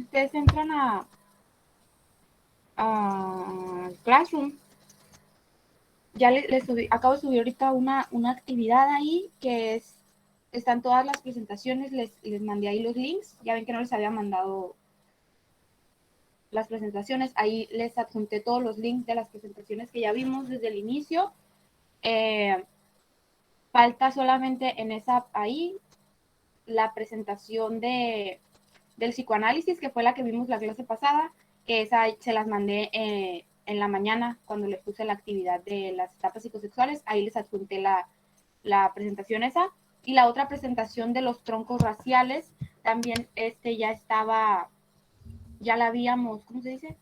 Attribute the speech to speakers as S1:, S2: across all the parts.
S1: Si ustedes entran a Classroom, ya les subí, acabo de subir ahorita una actividad ahí que es, están todas las presentaciones, les mandé ahí los links, ya ven que no les había mandado las presentaciones, ahí les adjunté todos los links de las presentaciones que ya vimos desde el inicio. Falta solamente en esa ahí la presentación del psicoanálisis, que fue la que vimos la clase pasada, que esa se las mandé en la mañana cuando les puse la actividad de las etapas psicosexuales, ahí les adjunté la presentación esa, y la otra presentación de los troncos raciales, también ya estaba, ya la habíamos, ¿cómo se dice?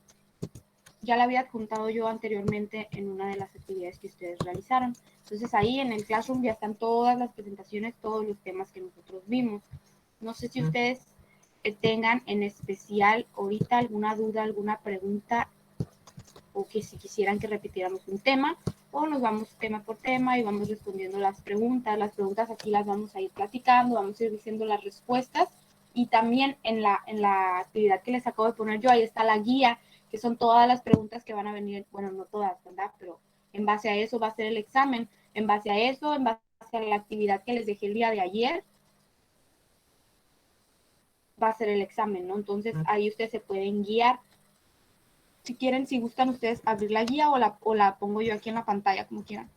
S1: Ya la había adjuntado yo anteriormente en una de las actividades que ustedes realizaron. Entonces ahí en el Classroom ya están todas las presentaciones, todos los temas que nosotros vimos. No sé si ustedes tengan en especial ahorita alguna duda, alguna pregunta, o que si quisieran que repitiéramos un tema, o nos vamos tema por tema y vamos respondiendo las preguntas. Las preguntas aquí las vamos a ir platicando, vamos a ir diciendo las respuestas, y también en la actividad que les acabo de poner yo, ahí está la guía, que son todas las preguntas que van a venir, bueno, no todas, ¿verdad? Pero en base a eso va a ser el examen, en base a eso, en base a la actividad que les dejé el día de ayer, va a ser el examen, ¿no? Entonces ahí ustedes se pueden guiar. Si quieren, si gustan ustedes abrir la guía, o la pongo yo aquí en la pantalla, como quieran.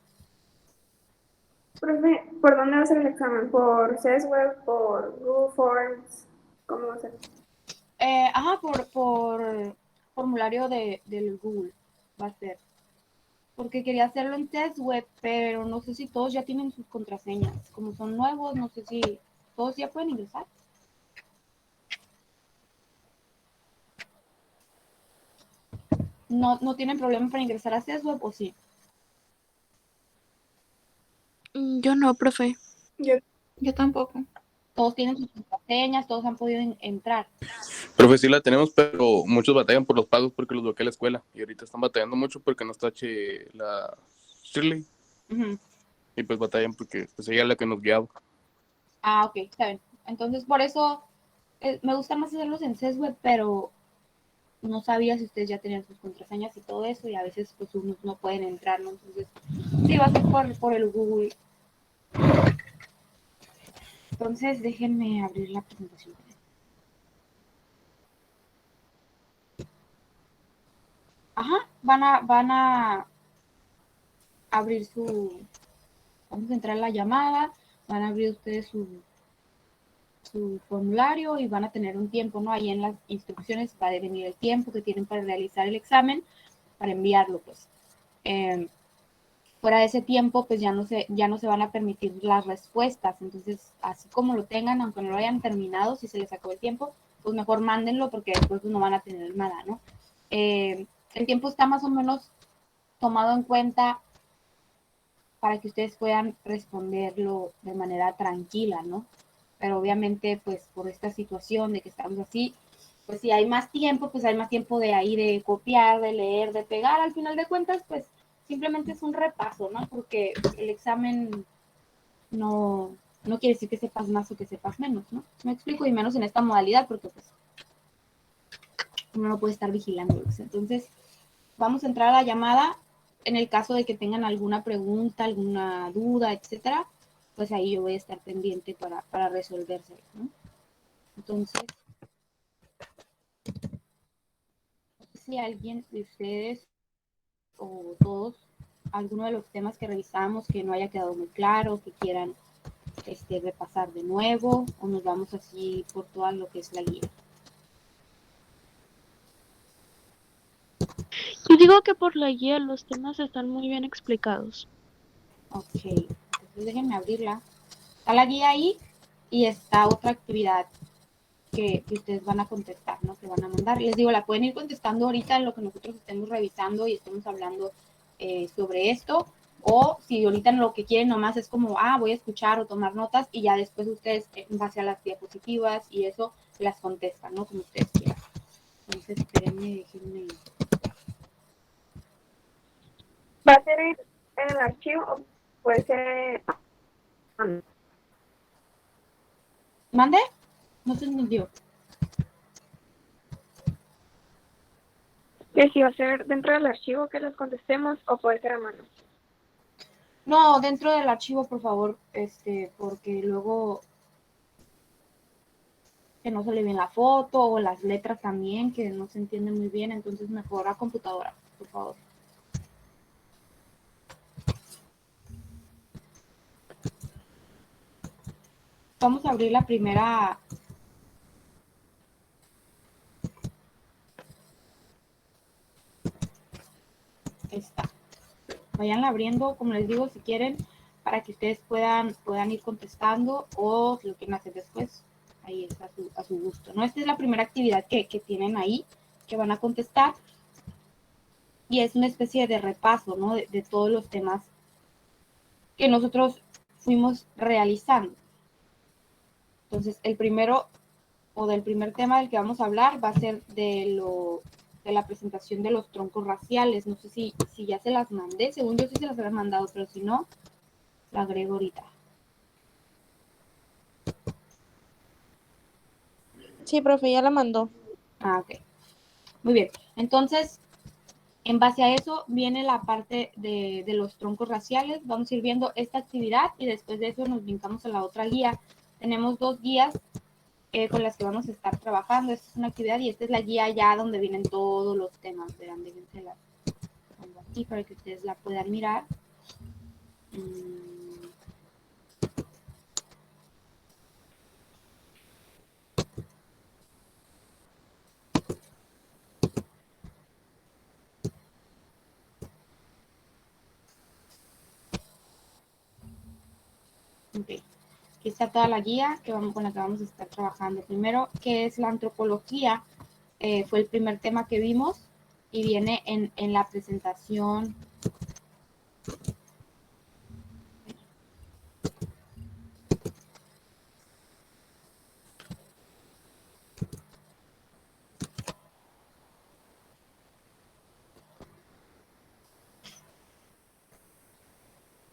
S2: Profe, ¿por dónde va a ser el examen? ¿Por CESWeb? ¿Por Google Forms? ¿Cómo va a ser?
S1: Por formulario del Google va a ser. Porque quería hacerlo en test web, pero no sé si todos ya tienen sus contraseñas. Como son nuevos, no sé si todos ya pueden ingresar. No tienen problema para ingresar a test web, ¿o sí?
S3: Yo no, profe.
S2: Yo tampoco.
S1: Todos tienen sus contraseñas, todos han podido entrar.
S4: Profe, sí la tenemos, pero muchos batallan por los pagos porque los bloquea la escuela. Y ahorita están batallando mucho porque no está la Shirley.
S1: Uh-huh.
S4: Y pues batallan porque pues ella es la que nos guiaba.
S1: Ah, ok, está bien. Entonces, por eso me gusta más hacerlos en CESWeb, pero no sabía si ustedes ya tenían sus contraseñas y todo eso, y a veces pues unos no pueden entrar, ¿no? Entonces, sí, va a ser por el Google. Entonces, déjenme abrir la presentación. Ajá, van a abrir vamos a entrar a la llamada, van a abrir ustedes su formulario y van a tener un tiempo, ¿no? Ahí en las instrucciones va a venir el tiempo que tienen para realizar el examen, para enviarlo, pues. Fuera de ese tiempo, pues ya no se van a permitir las respuestas. Entonces, así como lo tengan, aunque no lo hayan terminado, si se les acabó el tiempo, pues mejor mándenlo, porque después pues, no van a tener nada, ¿no? El tiempo está más o menos tomado en cuenta para que ustedes puedan responderlo de manera tranquila, ¿no? Pero obviamente, pues por esta situación de que estamos así, pues si hay más tiempo, pues hay más tiempo de ahí de copiar, de leer, de pegar. Al final de cuentas, pues simplemente es un repaso, ¿no? Porque el examen no quiere decir que sepas más o que sepas menos, ¿no? Me explico, y menos en esta modalidad, porque pues uno no puede estar vigilando. Entonces, vamos a entrar a la llamada. En el caso de que tengan alguna pregunta, alguna duda, etcétera, pues ahí yo voy a estar pendiente para resolverse, ¿no? Entonces, si alguien de ustedes o todos, alguno de los temas que revisamos que no haya quedado muy claro, que quieran repasar de nuevo, o nos vamos así por todo lo que es la guía.
S3: Yo digo que por la guía los temas están muy bien explicados.
S1: Ok, entonces déjenme abrirla. Está la guía ahí y está otra actividad que ustedes van a contestar, ¿no? Que van a mandar. Les digo, la pueden ir contestando ahorita en lo que nosotros estemos revisando y estemos hablando sobre esto, o si ahorita lo que quieren nomás es como, voy a escuchar o tomar notas, y ya después ustedes, en base a las diapositivas y eso, las contestan, ¿no? Como ustedes quieran. Entonces, espérenme, déjenme.
S2: ¿Va a ser en el archivo o puede ser
S1: ¿Mande? No se entendió.
S2: Que si va a ser dentro del archivo que las contestemos o puede ser a mano.
S1: No, dentro del archivo, por favor, porque luego que no se le bien la foto o las letras también, que no se entiende muy bien, entonces mejor a computadora, por favor. Vamos a abrir la primera. Esta. Vayan abriendo, como les digo, si quieren, para que ustedes puedan ir contestando o si lo quieren hacer después. Ahí está a su gusto, ¿no? Esta es la primera actividad que tienen ahí, que van a contestar. Y es una especie de repaso, ¿no? De todos los temas que nosotros fuimos realizando. Entonces, el primero o del primer tema del que vamos a hablar va a ser de la presentación de los troncos raciales. No sé si ya se las mandé, según yo sí se las había mandado, pero si no, la agrego ahorita.
S5: Sí, profe, ya la mandó.
S1: Ah, ok. Muy bien. Entonces, en base a eso viene la parte de los troncos raciales. Vamos a ir viendo esta actividad y después de eso nos brincamos a la otra guía. Tenemos 2 guías con las que vamos a estar trabajando. Esta es una actividad y esta es la guía ya donde vienen todos los temas. Verán, déjense la pongo aquí para que ustedes la puedan mirar. Okay. Aquí está toda la guía con la que vamos a estar trabajando. Primero, ¿qué es la antropología? Fue el primer tema que vimos y viene en la presentación.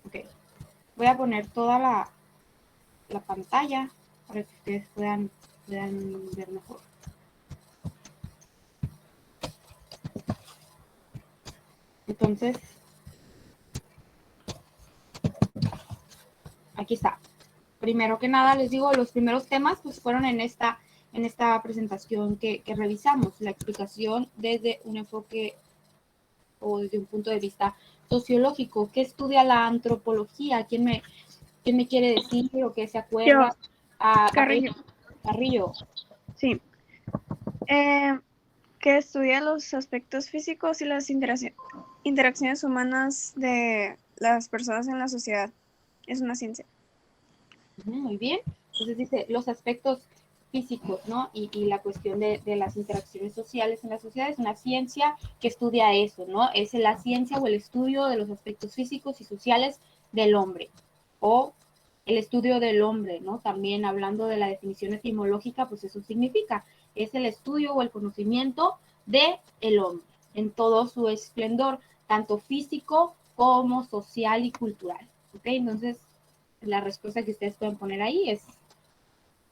S1: Okay. Voy a poner toda la pantalla para que ustedes puedan ver mejor. Entonces, aquí está. Primero que nada, les digo, los primeros temas pues fueron en esta presentación que revisamos, la explicación desde un enfoque o desde un punto de vista sociológico. ¿Qué estudia la antropología? ¿Quién me quiere decir o qué se acuerda?
S2: Carrillo.
S1: Carrillo.
S2: Sí. Que estudia los aspectos físicos y las interacciones humanas de las personas en la sociedad. Es una ciencia.
S1: Muy bien. Entonces dice los aspectos físicos, ¿no? Y la cuestión de las interacciones sociales en la sociedad es una ciencia que estudia eso, ¿no? Es la ciencia o el estudio de los aspectos físicos y sociales del hombre. O el estudio del hombre, ¿no? También hablando de la definición etimológica, pues eso significa, es el estudio o el conocimiento de el hombre en todo su esplendor, tanto físico como social y cultural. ¿Ok? Entonces, la respuesta que ustedes pueden poner ahí es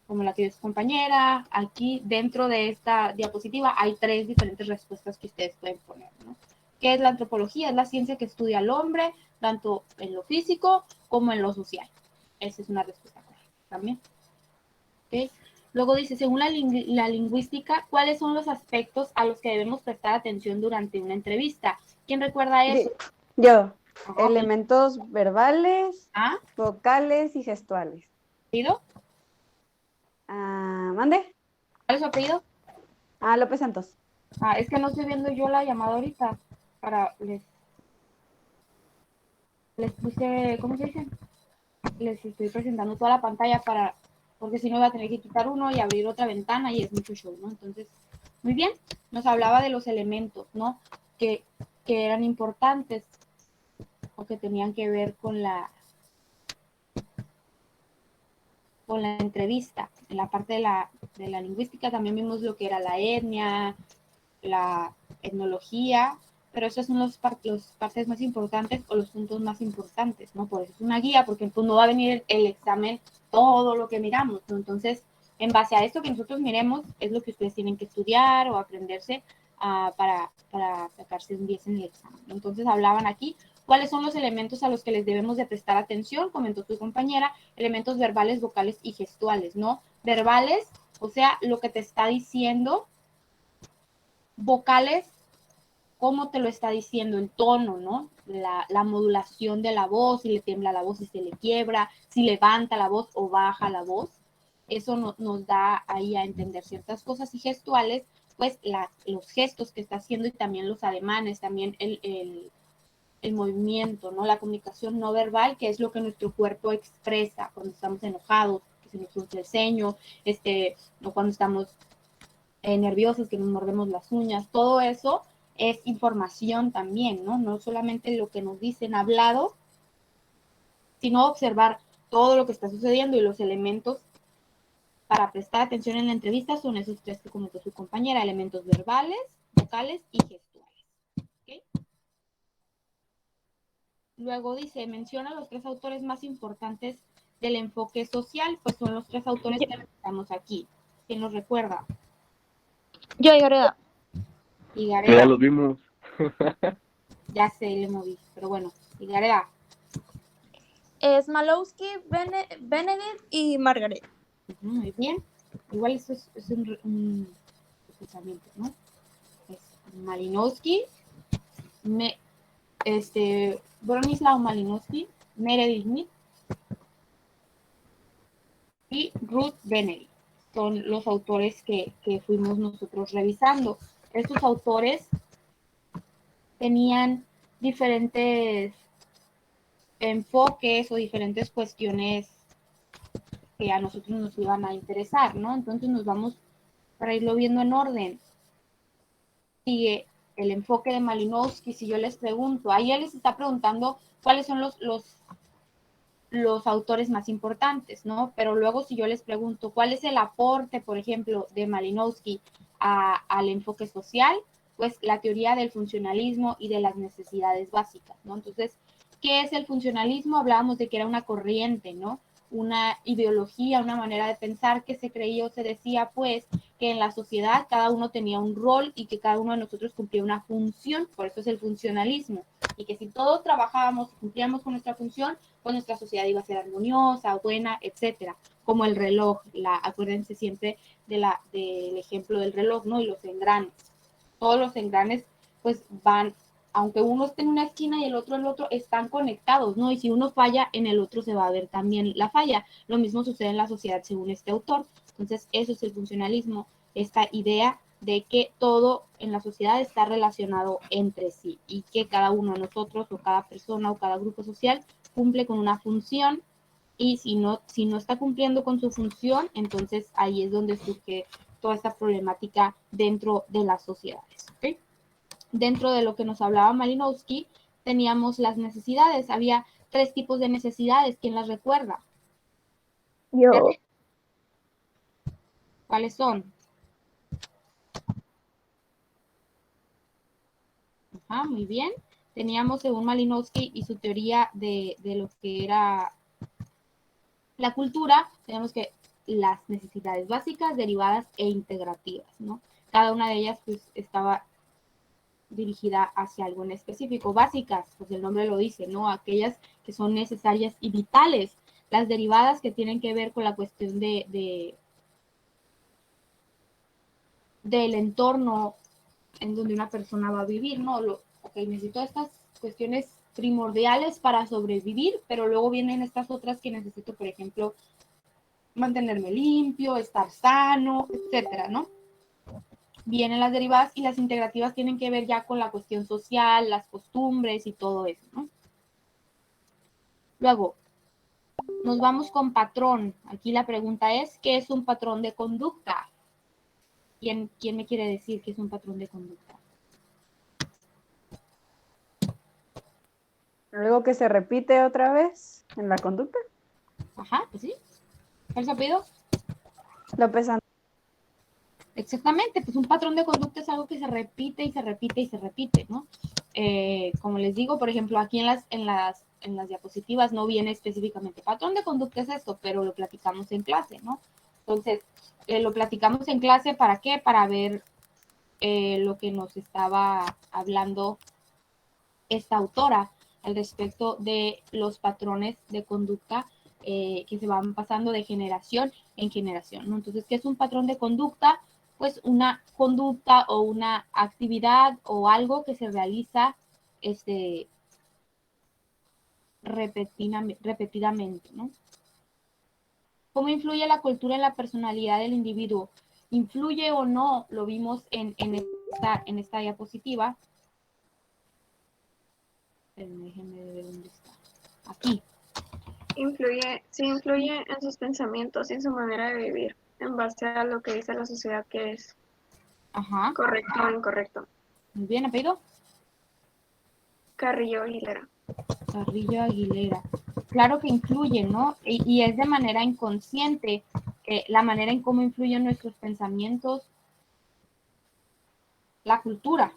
S1: como la que dio su compañera. Aquí dentro de esta diapositiva hay 3 diferentes respuestas que ustedes pueden poner, ¿no? ¿Qué es la antropología? Es la ciencia que estudia al hombre, tanto en lo físico como en lo social. Esa es una respuesta correcta también. ¿Okay? Luego dice, según la lingüística, ¿cuáles son los aspectos a los que debemos prestar atención durante una entrevista? ¿Quién recuerda eso?
S6: Yo.
S1: Ajá.
S6: Elementos verbales,
S1: ¿Ah?
S6: vocales y gestuales.
S1: ¿Apellido?
S6: ¿Mande?
S1: ¿Cuál es su apellido?
S6: López Santos.
S1: Es que no estoy viendo yo la llamada ahorita. Les puse, ¿cómo se dice? Les estoy presentando toda la pantalla porque si no voy a tener que quitar uno y abrir otra ventana y es mucho show, ¿no? Entonces, muy bien, nos hablaba de los elementos, ¿no? Que eran importantes o que tenían que ver con la entrevista. En la parte de la lingüística también vimos lo que era la etnia, la etnología, pero esos son los partes más importantes o los puntos más importantes, ¿no? Por eso es una guía, porque pues no va a venir el examen todo lo que miramos, ¿no? Entonces, en base a esto que nosotros miremos, es lo que ustedes tienen que estudiar o aprenderse para sacarse un 10 en el examen. Entonces hablaban aquí cuáles son los elementos a los que les debemos de prestar atención, comentó tu compañera, elementos verbales, vocales y gestuales, ¿no? Verbales, o sea, lo que te está diciendo, vocales, cómo te lo está diciendo, el tono, ¿no? La modulación de la voz, si le tiembla la voz, si se le quiebra, si levanta la voz o baja la voz. Eso nos da ahí a entender ciertas cosas. Y gestuales, pues los gestos que está haciendo y también los ademanes, también el movimiento, ¿no? La comunicación no verbal, que es lo que nuestro cuerpo expresa cuando estamos enojados, que se nos frunce el ceño, o cuando estamos nerviosos, que nos mordemos las uñas, todo eso es información también, ¿no? No solamente lo que nos dicen hablado, sino observar todo lo que está sucediendo y los elementos para prestar atención en la entrevista son esos tres que comentó su compañera, elementos verbales, vocales y gestuales. ¿Okay? Luego dice, menciona los 3 autores más importantes del enfoque social, pues son los 3 autores que estamos aquí. ¿Quién nos recuerda?
S5: Yo, Gareda.
S4: Ya los vimos.
S1: Ya sé, le moví, pero bueno, Gareda.
S5: Smalowski, Benedict y Margaret.
S1: Muy bien. Igual eso es un pensamiento, ¿no? Es Malinowski, Bronislaw Malinowski, Meredith Smith y Ruth Benedict. Son los autores que fuimos nosotros revisando. Estos autores tenían diferentes enfoques o diferentes cuestiones que a nosotros nos iban a interesar, ¿no? Entonces nos vamos para irlo viendo en orden. Sigue el enfoque de Malinowski. Si yo les pregunto, ahí él les está preguntando cuáles son los autores más importantes, ¿no? Pero luego si yo les pregunto cuál es el aporte, por ejemplo, de Malinowski al enfoque social, pues la teoría del funcionalismo y de las necesidades básicas, ¿no? Entonces, ¿qué es el funcionalismo? Hablábamos de que era una corriente, ¿no? Una ideología, una manera de pensar que se creía o se decía, pues, que en la sociedad cada uno tenía un rol y que cada uno de nosotros cumplía una función, por eso es el funcionalismo, y que si todos trabajábamos, cumplíamos con nuestra función, pues nuestra sociedad iba a ser armoniosa, buena, etcétera, como el reloj, acuérdense siempre del ejemplo del reloj, ¿no? Y los engranes, todos los engranes, pues van, aunque uno esté en una esquina y el otro en el otro, están conectados, ¿no? Y si uno falla, en el otro se va a ver también la falla. Lo mismo sucede en la sociedad según este autor. Entonces, eso es el funcionalismo, esta idea de que todo en la sociedad está relacionado entre sí y que cada uno de nosotros o cada persona o cada grupo social cumple con una función y si no está cumpliendo con su función, entonces ahí es donde surge toda esta problemática dentro de las sociedades. ¿Okay? Dentro de lo que nos hablaba Malinowski, teníamos las necesidades. Había 3 tipos de necesidades. ¿Quién las recuerda?
S2: Yo.
S1: ¿Cuáles son? Ajá, muy bien. Teníamos, según Malinowski y su teoría de lo que era la cultura, tenemos que las necesidades básicas, derivadas e integrativas, ¿no? Cada una de ellas pues estaba dirigida hacia algo en específico. Básicas, pues el nombre lo dice, ¿no? Aquellas que son necesarias y vitales. Las derivadas que tienen que ver con la cuestión del entorno en donde una persona va a vivir, ¿no? Ok, necesito estas cuestiones primordiales para sobrevivir, pero luego vienen estas otras que necesito, por ejemplo, mantenerme limpio, estar sano, etcétera, ¿no? Vienen las derivadas y las integrativas tienen que ver ya con la cuestión social, las costumbres y todo eso, ¿no? Luego, nos vamos con patrón. Aquí la pregunta es, ¿qué es un patrón de conducta? ¿Quién me quiere decir qué es un patrón de conducta?
S6: Algo que se repite otra vez en la conducta.
S1: Ajá, pues sí. ¿Cuál es su apellido?
S6: López Andrés.
S1: Exactamente, pues un patrón de conducta es algo que se repite y se repite y se repite, ¿no? Como les digo, por ejemplo, aquí en las diapositivas no viene específicamente patrón de conducta es esto, pero lo platicamos en clase, ¿no? Entonces, lo platicamos en clase, ¿para qué? Para ver lo que nos estaba hablando esta autora al respecto de los patrones de conducta que se van pasando de generación en generación, ¿no? Entonces, ¿qué es un patrón de conducta? Pues una conducta o una actividad o algo que se realiza repetidamente, ¿no? ¿Cómo influye la cultura en la personalidad del individuo? ¿Influye o no? Lo vimos en esta diapositiva. Déjenme ver dónde está. Aquí.
S2: Sí influye en sus pensamientos y en su manera de vivir, en base a lo que dice la sociedad que es
S1: Ajá.
S2: correcto o incorrecto.
S1: Muy bien, apellido.
S2: Carrillo Aguilera.
S1: Carrillo Aguilera. Claro que influye, ¿no? Y es de manera inconsciente la manera en cómo influyen nuestros pensamientos, la cultura.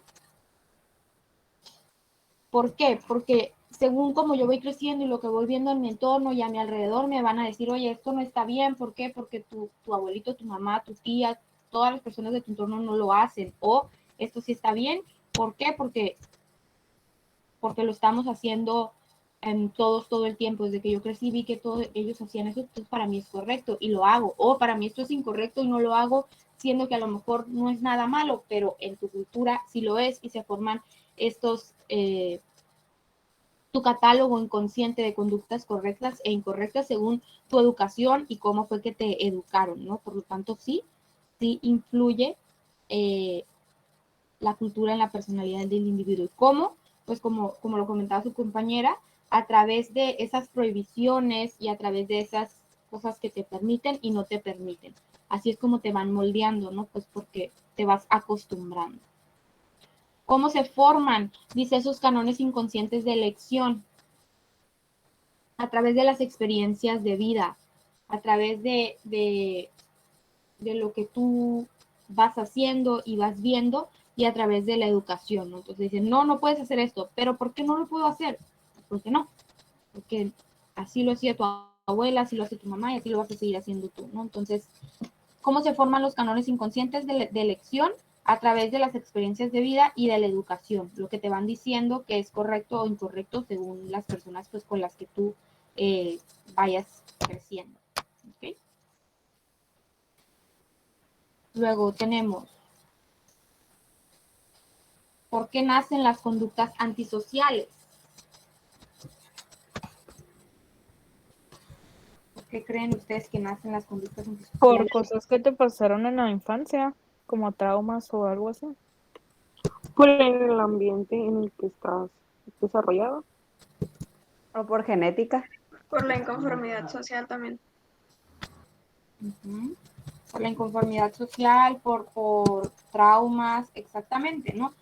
S1: ¿Por qué? Porque según como yo voy creciendo y lo que voy viendo en mi entorno y a mi alrededor, me van a decir, oye, esto no está bien. ¿Por qué? Porque tu abuelito, tu mamá, tu tía, todas las personas de tu entorno no lo hacen. O esto sí está bien. ¿Por qué? Porque lo estamos haciendo todos todo el tiempo. Desde que yo crecí vi que todos ellos hacían eso, entonces para mí es correcto y lo hago. O para mí esto es incorrecto y no lo hago, siendo que a lo mejor no es nada malo, pero en tu cultura sí lo es y se forman estos, tu catálogo inconsciente de conductas correctas e incorrectas según tu educación y cómo fue que te educaron, ¿no? Por lo tanto, sí influye la cultura en la personalidad del individuo. ¿Y cómo? Pues como lo comentaba su compañera, a través de esas prohibiciones y a través de esas cosas que te permiten y no te permiten. Así es como te van moldeando, ¿no? Pues porque te vas acostumbrando. ¿Cómo se forman? Dice esos canones inconscientes de elección. A través de las experiencias de vida, a través de lo que tú vas haciendo y vas viendo y a través de la educación, ¿no? Entonces dicen, no puedes hacer esto, pero ¿por qué no lo puedo hacer? ¿Por qué no? Porque así lo hacía tu abuela, así lo hace tu mamá y así lo vas a seguir haciendo tú, ¿no? Entonces, ¿cómo se forman los canones inconscientes de elección? A través de las experiencias de vida y de la educación, lo que te van diciendo que es correcto o incorrecto según las personas pues, con las que tú vayas creciendo. ¿Okay? Luego tenemos, ¿por qué nacen las conductas antisociales? ¿Por qué creen ustedes que nacen las conductas antisociales?
S7: Por cosas que te pasaron en la infancia, como traumas o algo así.
S8: Por el ambiente en el que estás desarrollado.
S6: O por genética.
S2: Por la inconformidad social también.
S1: Uh-huh. Por la inconformidad social, por traumas, exactamente, ¿no?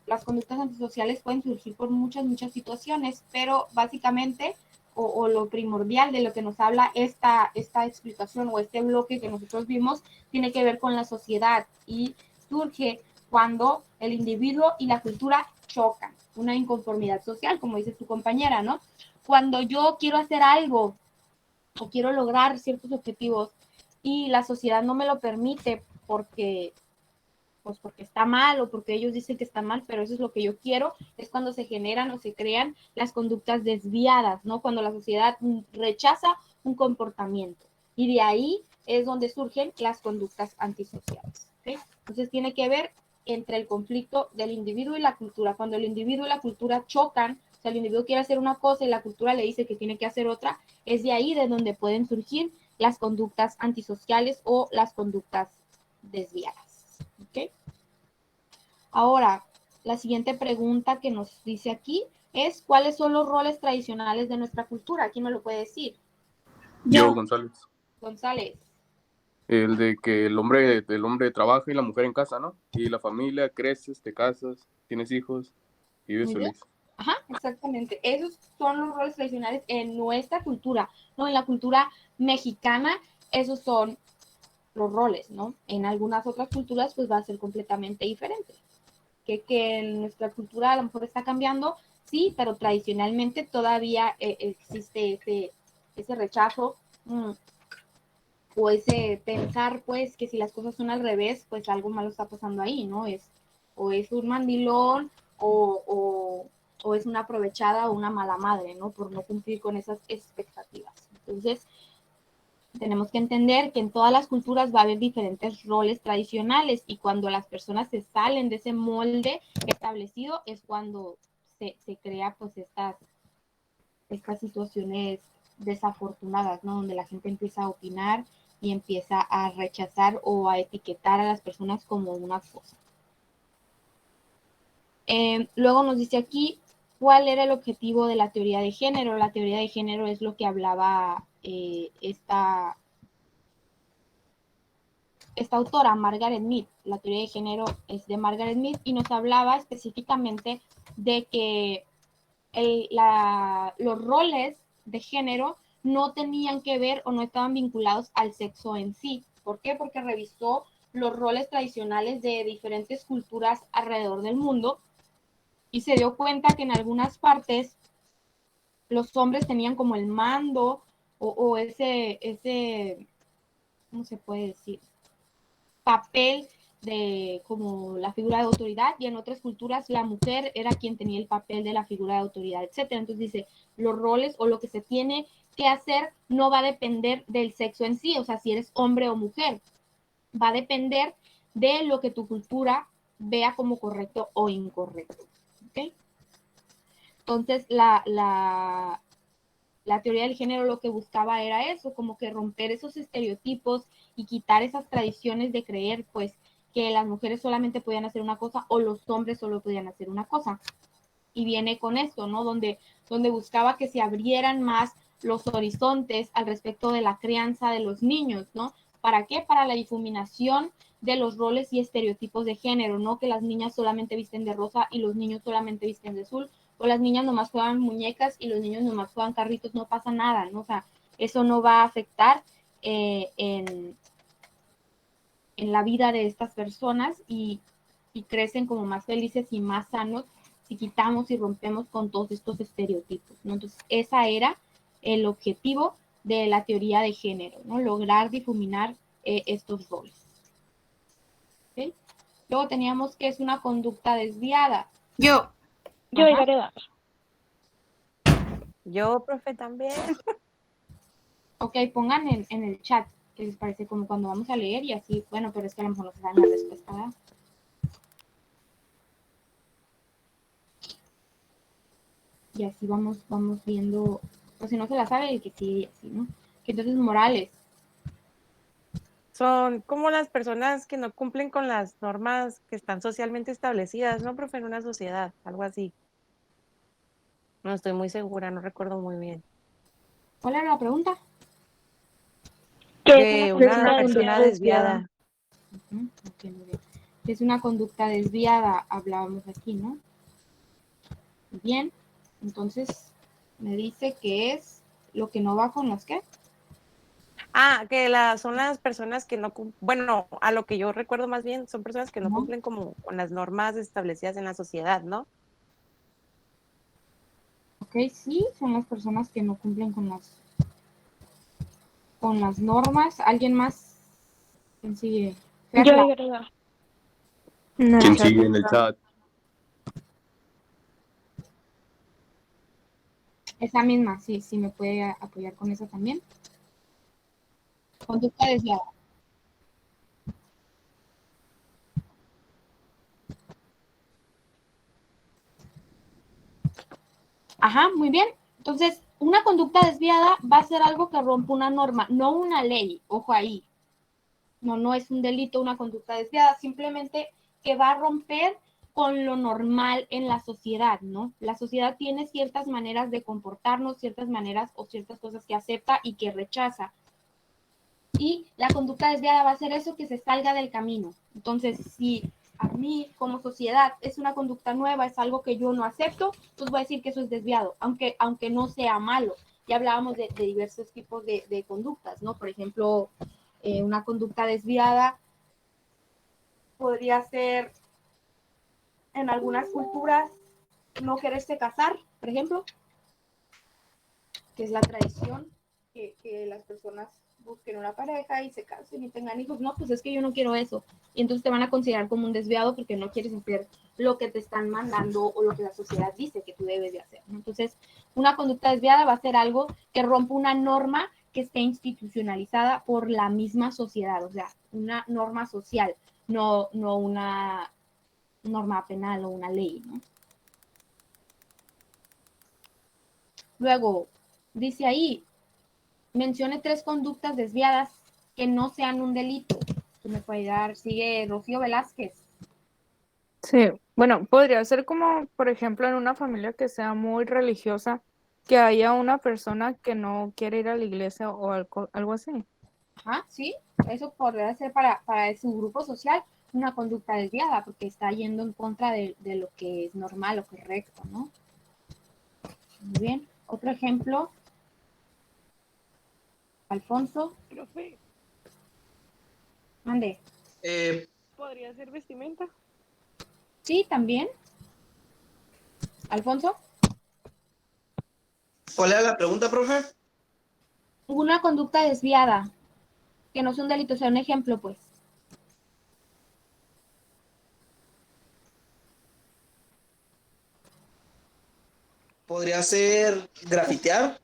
S1: Las conductas antisociales pueden surgir por muchas situaciones, pero básicamente, o lo primordial de lo que nos habla esta explicación o este bloque que nosotros vimos, tiene que ver con la sociedad y surge cuando el individuo y la cultura chocan, una inconformidad social, como dice tu compañera, ¿no? Cuando yo quiero hacer algo o quiero lograr ciertos objetivos y la sociedad no me lo permite porque está mal o porque ellos dicen que está mal, pero eso es lo que yo quiero, es cuando se generan o se crean las conductas desviadas, ¿no? Cuando la sociedad rechaza un comportamiento. Y de ahí es donde surgen las conductas antisociales. ¿Okay? Entonces tiene que ver entre el conflicto del individuo y la cultura. Cuando el individuo y la cultura chocan, o sea, el individuo quiere hacer una cosa y la cultura le dice que tiene que hacer otra, es de ahí de donde pueden surgir las conductas antisociales o las conductas desviadas. ¿Okay? Ahora, la siguiente pregunta que nos dice aquí es, ¿cuáles son los roles tradicionales de nuestra cultura? ¿Quién me lo puede decir?
S4: Yo, González.
S1: González.
S4: El de que el hombre trabaja y la mujer en casa, ¿no? Y la familia, creces, te casas, tienes hijos y vives feliz.
S1: Ajá, exactamente. Esos son los roles tradicionales en nuestra cultura, ¿no? En la cultura mexicana, esos son los roles, ¿no? En algunas otras culturas, pues va a ser completamente diferente. Que en nuestra cultura a lo mejor está cambiando, sí, pero tradicionalmente todavía existe ese rechazo o ese pensar, pues, que si las cosas son al revés, pues algo malo está pasando ahí, ¿no? O es un mandilón, o es una aprovechada o una mala madre, ¿no? Por no cumplir con esas expectativas. Entonces, tenemos que entender que en todas las culturas va a haber diferentes roles tradicionales y cuando las personas se salen de ese molde establecido es cuando se crea pues estas situaciones desafortunadas, ¿no? Donde la gente empieza a opinar y empieza a rechazar o a etiquetar a las personas como una cosa. Luego nos dice aquí cuál era el objetivo de la teoría de género. La teoría de género es lo que hablaba esta autora, Margaret Mead. La teoría de género es de Margaret Mead y nos hablaba específicamente de que los roles de género no tenían que ver o no estaban vinculados al sexo en sí. ¿Por qué? Porque revisó los roles tradicionales de diferentes culturas alrededor del mundo y se dio cuenta que en algunas partes los hombres tenían como el mando o ese, ¿cómo se puede decir? Papel de como la figura de autoridad y en otras culturas la mujer era quien tenía el papel de la figura de autoridad, etcétera. Entonces dice, los roles o lo que se tiene que hacer no va a depender del sexo en sí, o sea, si eres hombre o mujer, va a depender de lo que tu cultura vea como correcto o incorrecto. ¿Okay? Entonces, la teoría del género lo que buscaba era eso, como que romper esos estereotipos y quitar esas tradiciones de creer, pues, que las mujeres solamente podían hacer una cosa o los hombres solo podían hacer una cosa. Y viene con esto, ¿no? Donde buscaba que se abrieran más los horizontes al respecto de la crianza de los niños, ¿no? ¿Para qué? Para la difuminación de los roles y estereotipos de género, ¿no? Que las niñas solamente visten de rosa y los niños solamente visten de azul, o las niñas nomás juegan muñecas y los niños nomás juegan carritos, no pasa nada, ¿no? O sea, eso no va a afectar en la vida de estas personas y crecen como más felices y más sanos si quitamos y rompemos con todos estos estereotipos, ¿no? Entonces, esa era el objetivo de la teoría de género, ¿no? Lograr difuminar estos roles. ¿Okay? Luego teníamos que es una conducta desviada.
S5: Yo.
S3: Yo llegaré a dar.
S6: Yo, profe, también.
S1: Ok, pongan en el chat qué les parece como cuando vamos a leer y así, bueno, pero es que a lo mejor no se dan la respuesta, ¿verdad? Y así vamos viendo, o si no se la sabe, el que sí y así, ¿no? Que entonces Morales.
S9: Son como las personas que no cumplen con las normas que están socialmente establecidas, ¿no, profe? En una sociedad, algo así. No estoy muy segura, no recuerdo muy bien.
S1: ¿Cuál era la pregunta?
S3: ¿Qué es
S9: Que
S3: una
S9: una
S3: conducta
S9: persona desviada.
S1: Ok, muy bien. Es una conducta desviada, hablábamos aquí, ¿no? Bien, entonces me dice que es lo que no va con las que.
S9: Ah, que son las personas que no bueno, a lo que yo recuerdo más bien, son personas que no
S1: Ajá.
S9: cumplen como con las normas establecidas en la sociedad, ¿no?
S1: Ok, sí, son las personas que no cumplen con las normas. ¿Alguien más? ¿Quién sigue?
S3: Yo
S1: Perla.
S3: llegaré a dar.
S4: ¿Quién sigue en el chat?
S1: Esa misma, sí, sí, me puede apoyar con esa también. Conducta desviada. Ajá, muy bien. Entonces, una conducta desviada va a ser algo que rompe una norma, no una ley, ojo ahí. No es un delito una conducta desviada, simplemente que va a romper con lo normal en la sociedad, ¿no? La sociedad tiene ciertas maneras de comportarnos, ciertas maneras o ciertas cosas que acepta y que rechaza. Y la conducta desviada va a ser eso que se salga del camino. Entonces, si a mí como sociedad es una conducta nueva, es algo que yo no acepto, pues voy a decir que eso es desviado, aunque no sea malo. Ya hablábamos de diversos tipos de conductas, ¿no? Por ejemplo, una conducta desviada podría ser en algunas culturas no quererse casar, por ejemplo, que es la tradición que las personas busquen una pareja y se casen y tengan hijos. No, pues es que yo no quiero eso. Y entonces te van a considerar como un desviado porque no quieres hacer lo que te están mandando o lo que la sociedad dice que tú debes de hacer, ¿no? Entonces, una conducta desviada va a ser algo que rompa una norma que esté institucionalizada por la misma sociedad, o sea, una norma social, no una norma penal o una ley, ¿no? Luego, dice ahí, mencione 3 conductas desviadas que no sean un delito. ¿Tú me puedes dar? Sigue Rocío Velázquez.
S7: Sí, bueno, podría ser como, por ejemplo, en una familia que sea muy religiosa, que haya una persona que no quiere ir a la iglesia o algo así.
S1: Ajá, sí, eso podría ser para su grupo social una conducta desviada, porque está yendo en contra de lo que es normal o correcto, ¿no? Muy bien. Otro ejemplo, Alfonso.
S8: Profe,
S1: Mande.
S8: ¿podría ser vestimenta?
S1: Sí, también. Alfonso.
S10: ¿Cuál era la pregunta, profe?
S1: Una conducta desviada, que no es un delito, o sea, un ejemplo, pues.
S10: ¿Podría ser grafitear?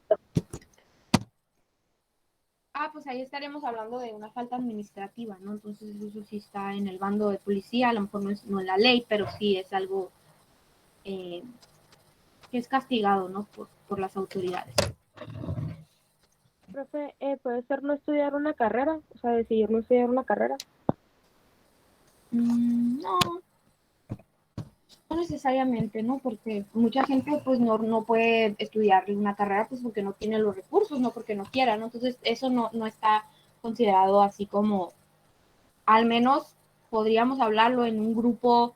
S1: Pues ahí estaremos hablando de una falta administrativa, ¿no? Entonces eso sí está en el bando de policía, a lo mejor no en la ley, pero sí es algo que es castigado, ¿no? Por las autoridades.
S8: Profe, ¿puede ser no estudiar una carrera? O sea, decidir no estudiar una carrera.
S1: No necesariamente, ¿no? Porque mucha gente pues no puede estudiar una carrera pues porque no tiene los recursos, no porque no quiera, ¿no? Entonces eso no está considerado así como, al menos podríamos hablarlo en un grupo,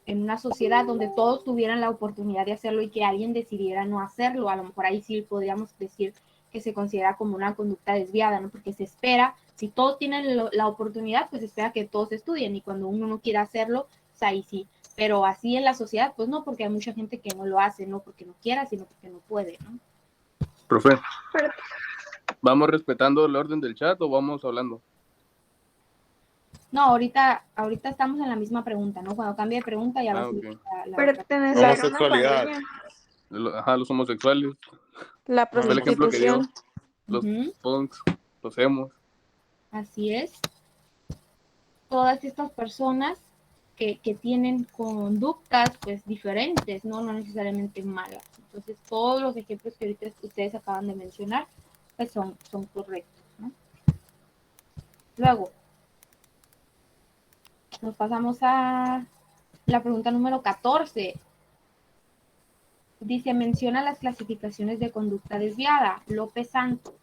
S1: en una sociedad donde todos tuvieran la oportunidad de hacerlo y que alguien decidiera no hacerlo. A lo mejor ahí sí podríamos decir que se considera como una conducta desviada, ¿no? Porque se espera, si todos tienen la oportunidad, pues se espera que todos estudien, y cuando uno no quiere hacerlo, pues ahí sí. Pero así en la sociedad, pues no, porque hay mucha gente que no lo hace, no porque no quiera, sino porque no puede, ¿no?
S4: Profe, ¿vamos respetando el orden del chat o vamos hablando?
S1: No, ahorita estamos en la misma pregunta, ¿no? Cuando cambie de pregunta ya va a subir la
S2: Pertenecer a una
S11: Homosexualidad.
S2: familia.
S4: Los homosexuales.
S7: La
S4: Fue el ejemplo que dio.
S7: prostitución.
S4: Los punks, los emos.
S1: Así es. Todas estas personas que tienen conductas pues diferentes, no necesariamente malas. Entonces todos los ejemplos que ahorita ustedes acaban de mencionar pues son correctos, ¿no? Luego nos pasamos a la pregunta número 14. Dice, menciona las clasificaciones de conducta desviada. López Santos.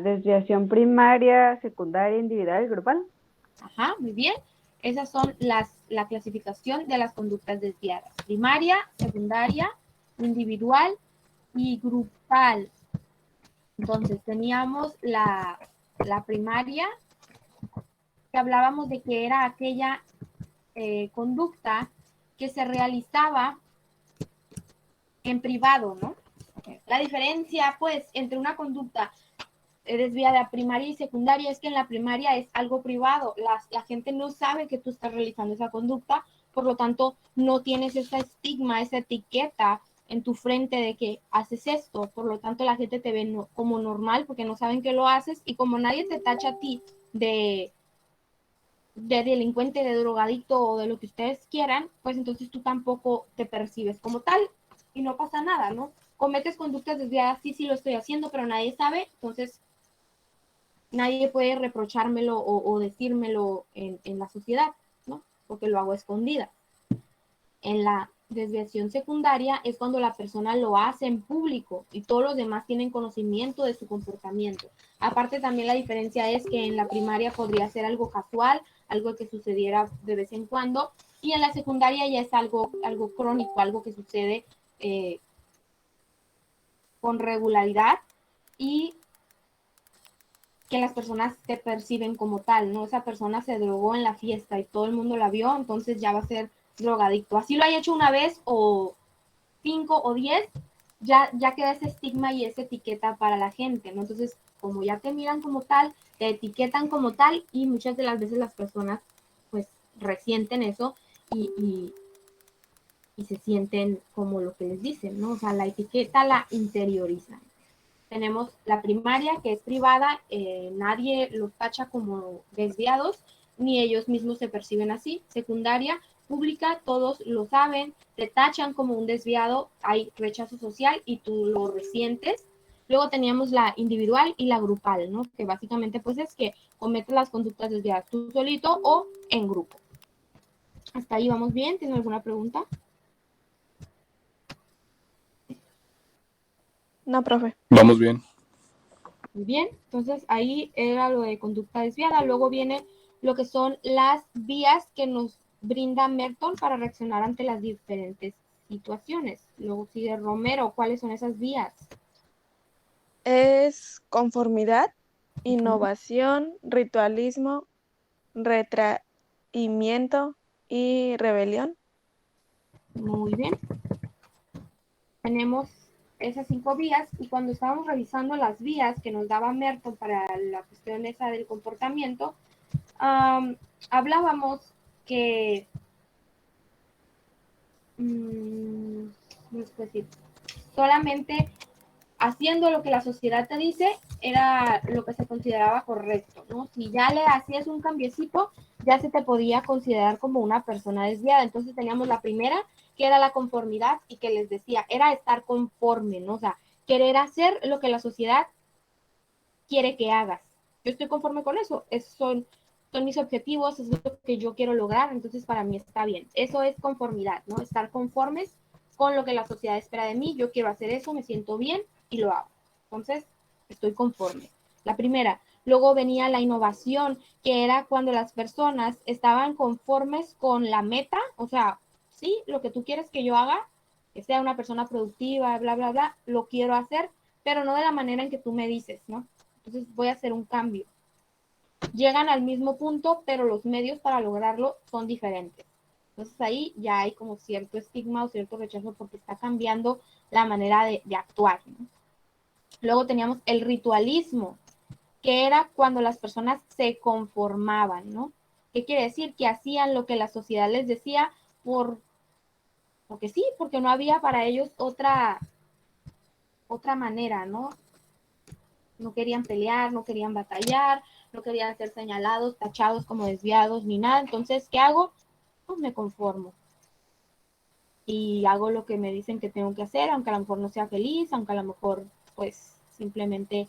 S6: Desviación primaria, secundaria, individual y grupal.
S1: Ajá, muy bien. Esas son la clasificación de las conductas desviadas. Primaria, secundaria, individual y grupal. Entonces, teníamos la primaria, que hablábamos de que era aquella conducta que se realizaba en privado, ¿no? La diferencia, pues, entre una conducta desviada primaria y secundaria es que en la primaria es algo privado, la gente no sabe que tú estás realizando esa conducta, por lo tanto no tienes ese estigma, esa etiqueta en tu frente de que haces esto, por lo tanto la gente te ve como normal porque no saben que lo haces, y como nadie te tacha a ti de delincuente, de drogadicto o de lo que ustedes quieran, pues entonces tú tampoco te percibes como tal y no pasa nada, ¿no? Cometes conductas desviadas, sí lo estoy haciendo, pero nadie sabe, entonces nadie puede reprochármelo o decírmelo en la sociedad, ¿no? Porque lo hago a escondidas. En la desviación secundaria es cuando la persona lo hace en público y todos los demás tienen conocimiento de su comportamiento. Aparte, también la diferencia es que en la primaria podría ser algo casual, algo que sucediera de vez en cuando, y en la secundaria ya es algo crónico, algo que sucede con regularidad y que las personas te perciben como tal, ¿no? Esa persona se drogó en la fiesta y todo el mundo la vio, entonces ya va a ser drogadicto. Así lo haya hecho una vez o 5 o 10, ya queda ese estigma y esa etiqueta para la gente, ¿no? Entonces, como ya te miran como tal, te etiquetan como tal y muchas de las veces las personas pues resienten eso y se sienten como lo que les dicen, ¿no? O sea, la etiqueta la interiorizan. Tenemos la primaria, que es privada, nadie los tacha como desviados, ni ellos mismos se perciben así. Secundaria, pública, todos lo saben, te tachan como un desviado, hay rechazo social y tú lo resientes. Luego teníamos la individual y la grupal, ¿no? Que básicamente pues es que cometes las conductas desviadas tú solito o en grupo. Hasta ahí vamos bien, ¿tienen alguna pregunta?
S2: No, profe.
S4: Vamos bien.
S1: Muy bien, entonces ahí era lo de conducta desviada. Luego viene lo que son las vías que nos brinda Merton para reaccionar ante las diferentes situaciones. Luego sigue Romero, ¿cuáles son esas vías?
S8: Es conformidad, innovación, ritualismo, retraimiento y rebelión.
S1: Muy bien. Tenemos esas 5 vías y cuando estábamos revisando las vías que nos daba Merton para la cuestión esa del comportamiento, hablábamos que ¿cómo se puede decir? Solamente haciendo lo que la sociedad te dice era lo que se consideraba correcto, ¿no? Si ya le hacías un cambiecito, ya se te podía considerar como una persona desviada. Entonces teníamos la primera, que era la conformidad y que les decía, era estar conforme, ¿no? O sea, querer hacer lo que la sociedad quiere que hagas. Yo estoy conforme con eso, esos son mis objetivos, es lo que yo quiero lograr, entonces para mí está bien. Eso es conformidad, ¿no? Estar conformes con lo que la sociedad espera de mí, yo quiero hacer eso, me siento bien y lo hago. Entonces, estoy conforme. La primera. Luego venía la innovación, que era cuando las personas estaban conformes con la meta, o sea, sí, lo que tú quieres que yo haga, que sea una persona productiva, bla, bla, bla, lo quiero hacer, pero no de la manera en que tú me dices, ¿no? Entonces voy a hacer un cambio. Llegan al mismo punto, pero los medios para lograrlo son diferentes. Entonces ahí ya hay como cierto estigma o cierto rechazo porque está cambiando la manera de actuar, ¿no? Luego teníamos el ritualismo, que era cuando las personas se conformaban, ¿no? ¿Qué quiere decir? Que hacían lo que la sociedad les decía porque sí, porque no había para ellos otra manera, ¿no? No querían pelear, no querían batallar, no querían ser señalados, tachados como desviados ni nada. Entonces, ¿qué hago? Pues me conformo. Y hago lo que me dicen que tengo que hacer, aunque a lo mejor no sea feliz, aunque a lo mejor pues simplemente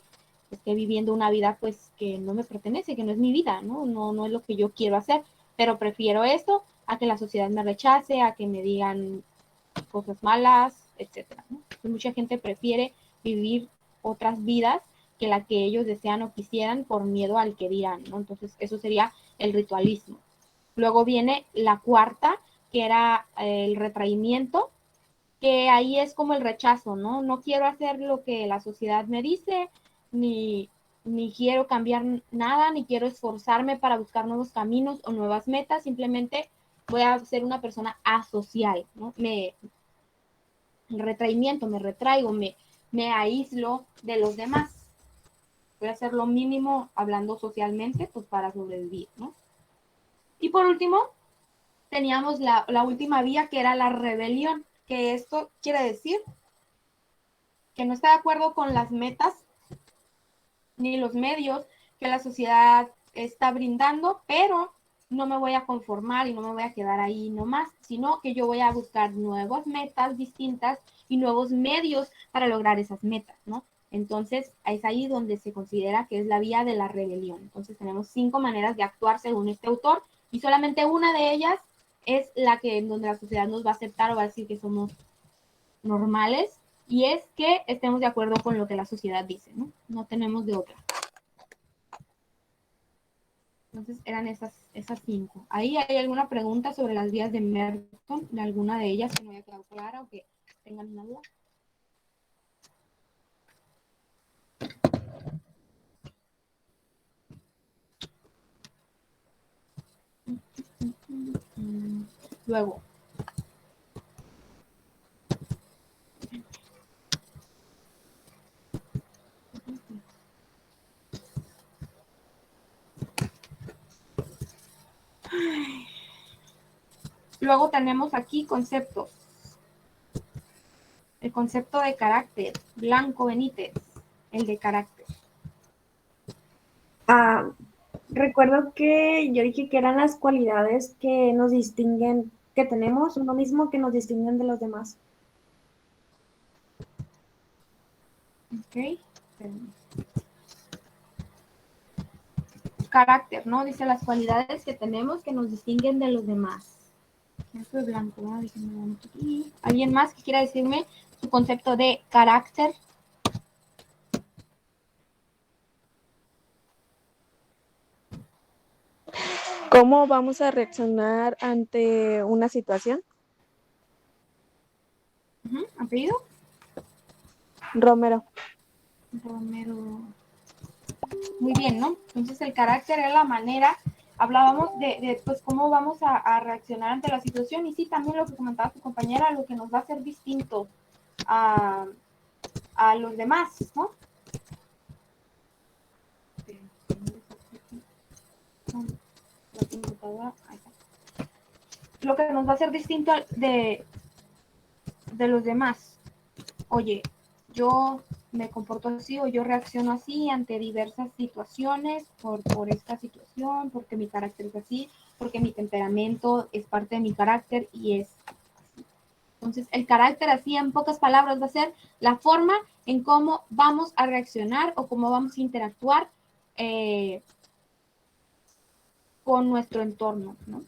S1: esté viviendo una vida pues que no me pertenece, que no es mi vida, ¿no? No es lo que yo quiero hacer, pero prefiero esto a que la sociedad me rechace, a que me digan cosas malas, etcétera, ¿no? Pues mucha gente prefiere vivir otras vidas que la que ellos desean o quisieran por miedo al que dirán, ¿no? Entonces, eso sería el ritualismo. Luego viene la cuarta, que era el retraimiento, que ahí es como el rechazo, ¿no? No quiero hacer lo que la sociedad me dice, ni quiero cambiar nada, ni quiero esforzarme para buscar nuevos caminos o nuevas metas, simplemente voy a ser una persona asocial, ¿no? El retraimiento, me retraigo, me aíslo de los demás. Voy a hacer lo mínimo hablando socialmente, pues para sobrevivir, ¿no? Y por último, teníamos la última vía, que era la rebelión, que esto quiere decir que no está de acuerdo con las metas ni los medios que la sociedad está brindando, pero no me voy a conformar y no me voy a quedar ahí nomás, sino que yo voy a buscar nuevas metas distintas y nuevos medios para lograr esas metas, ¿no? Entonces, es ahí donde se considera que es la vía de la rebelión. Entonces, tenemos 5 maneras de actuar según este autor y solamente una de ellas es la que en donde la sociedad nos va a aceptar o va a decir que somos normales, y es que estemos de acuerdo con lo que la sociedad dice, ¿no? No tenemos de otra. Entonces eran esas 5. ¿Ahí hay alguna pregunta sobre las vías de Merton, de alguna de ellas que no haya quedado clara o que tengan una duda? Luego, Luego tenemos aquí conceptos. El concepto de carácter, Blanco Benítez, el de carácter.
S11: Recuerdo que yo dije que eran las cualidades que nos distinguen, que tenemos uno mismo, que nos distinguen de los demás.
S1: Ok. Carácter, ¿no? Dice las cualidades que tenemos que nos distinguen de los demás. Esto es blanco, ¿no? ¿Alguien más que quiera decirme su concepto de carácter?
S8: ¿Cómo vamos a reaccionar ante una situación?
S1: ¿Apellido?
S8: Romero.
S1: Romero. Muy bien, ¿no? Entonces el carácter es la manera, hablábamos de pues cómo vamos a reaccionar ante la situación, y sí, también lo que comentaba tu compañera, lo que nos va a hacer distinto a los demás, ¿no? La computadora, ahí está. Lo que nos va a hacer distinto de los demás. Oye, yo me comporto así o yo reacciono así ante diversas situaciones por esta situación, porque mi carácter es así, porque mi temperamento es parte de mi carácter y es así. Entonces, el carácter así, en pocas palabras, va a ser la forma en cómo vamos a reaccionar o cómo vamos a interactuar con nuestro entorno, ¿no?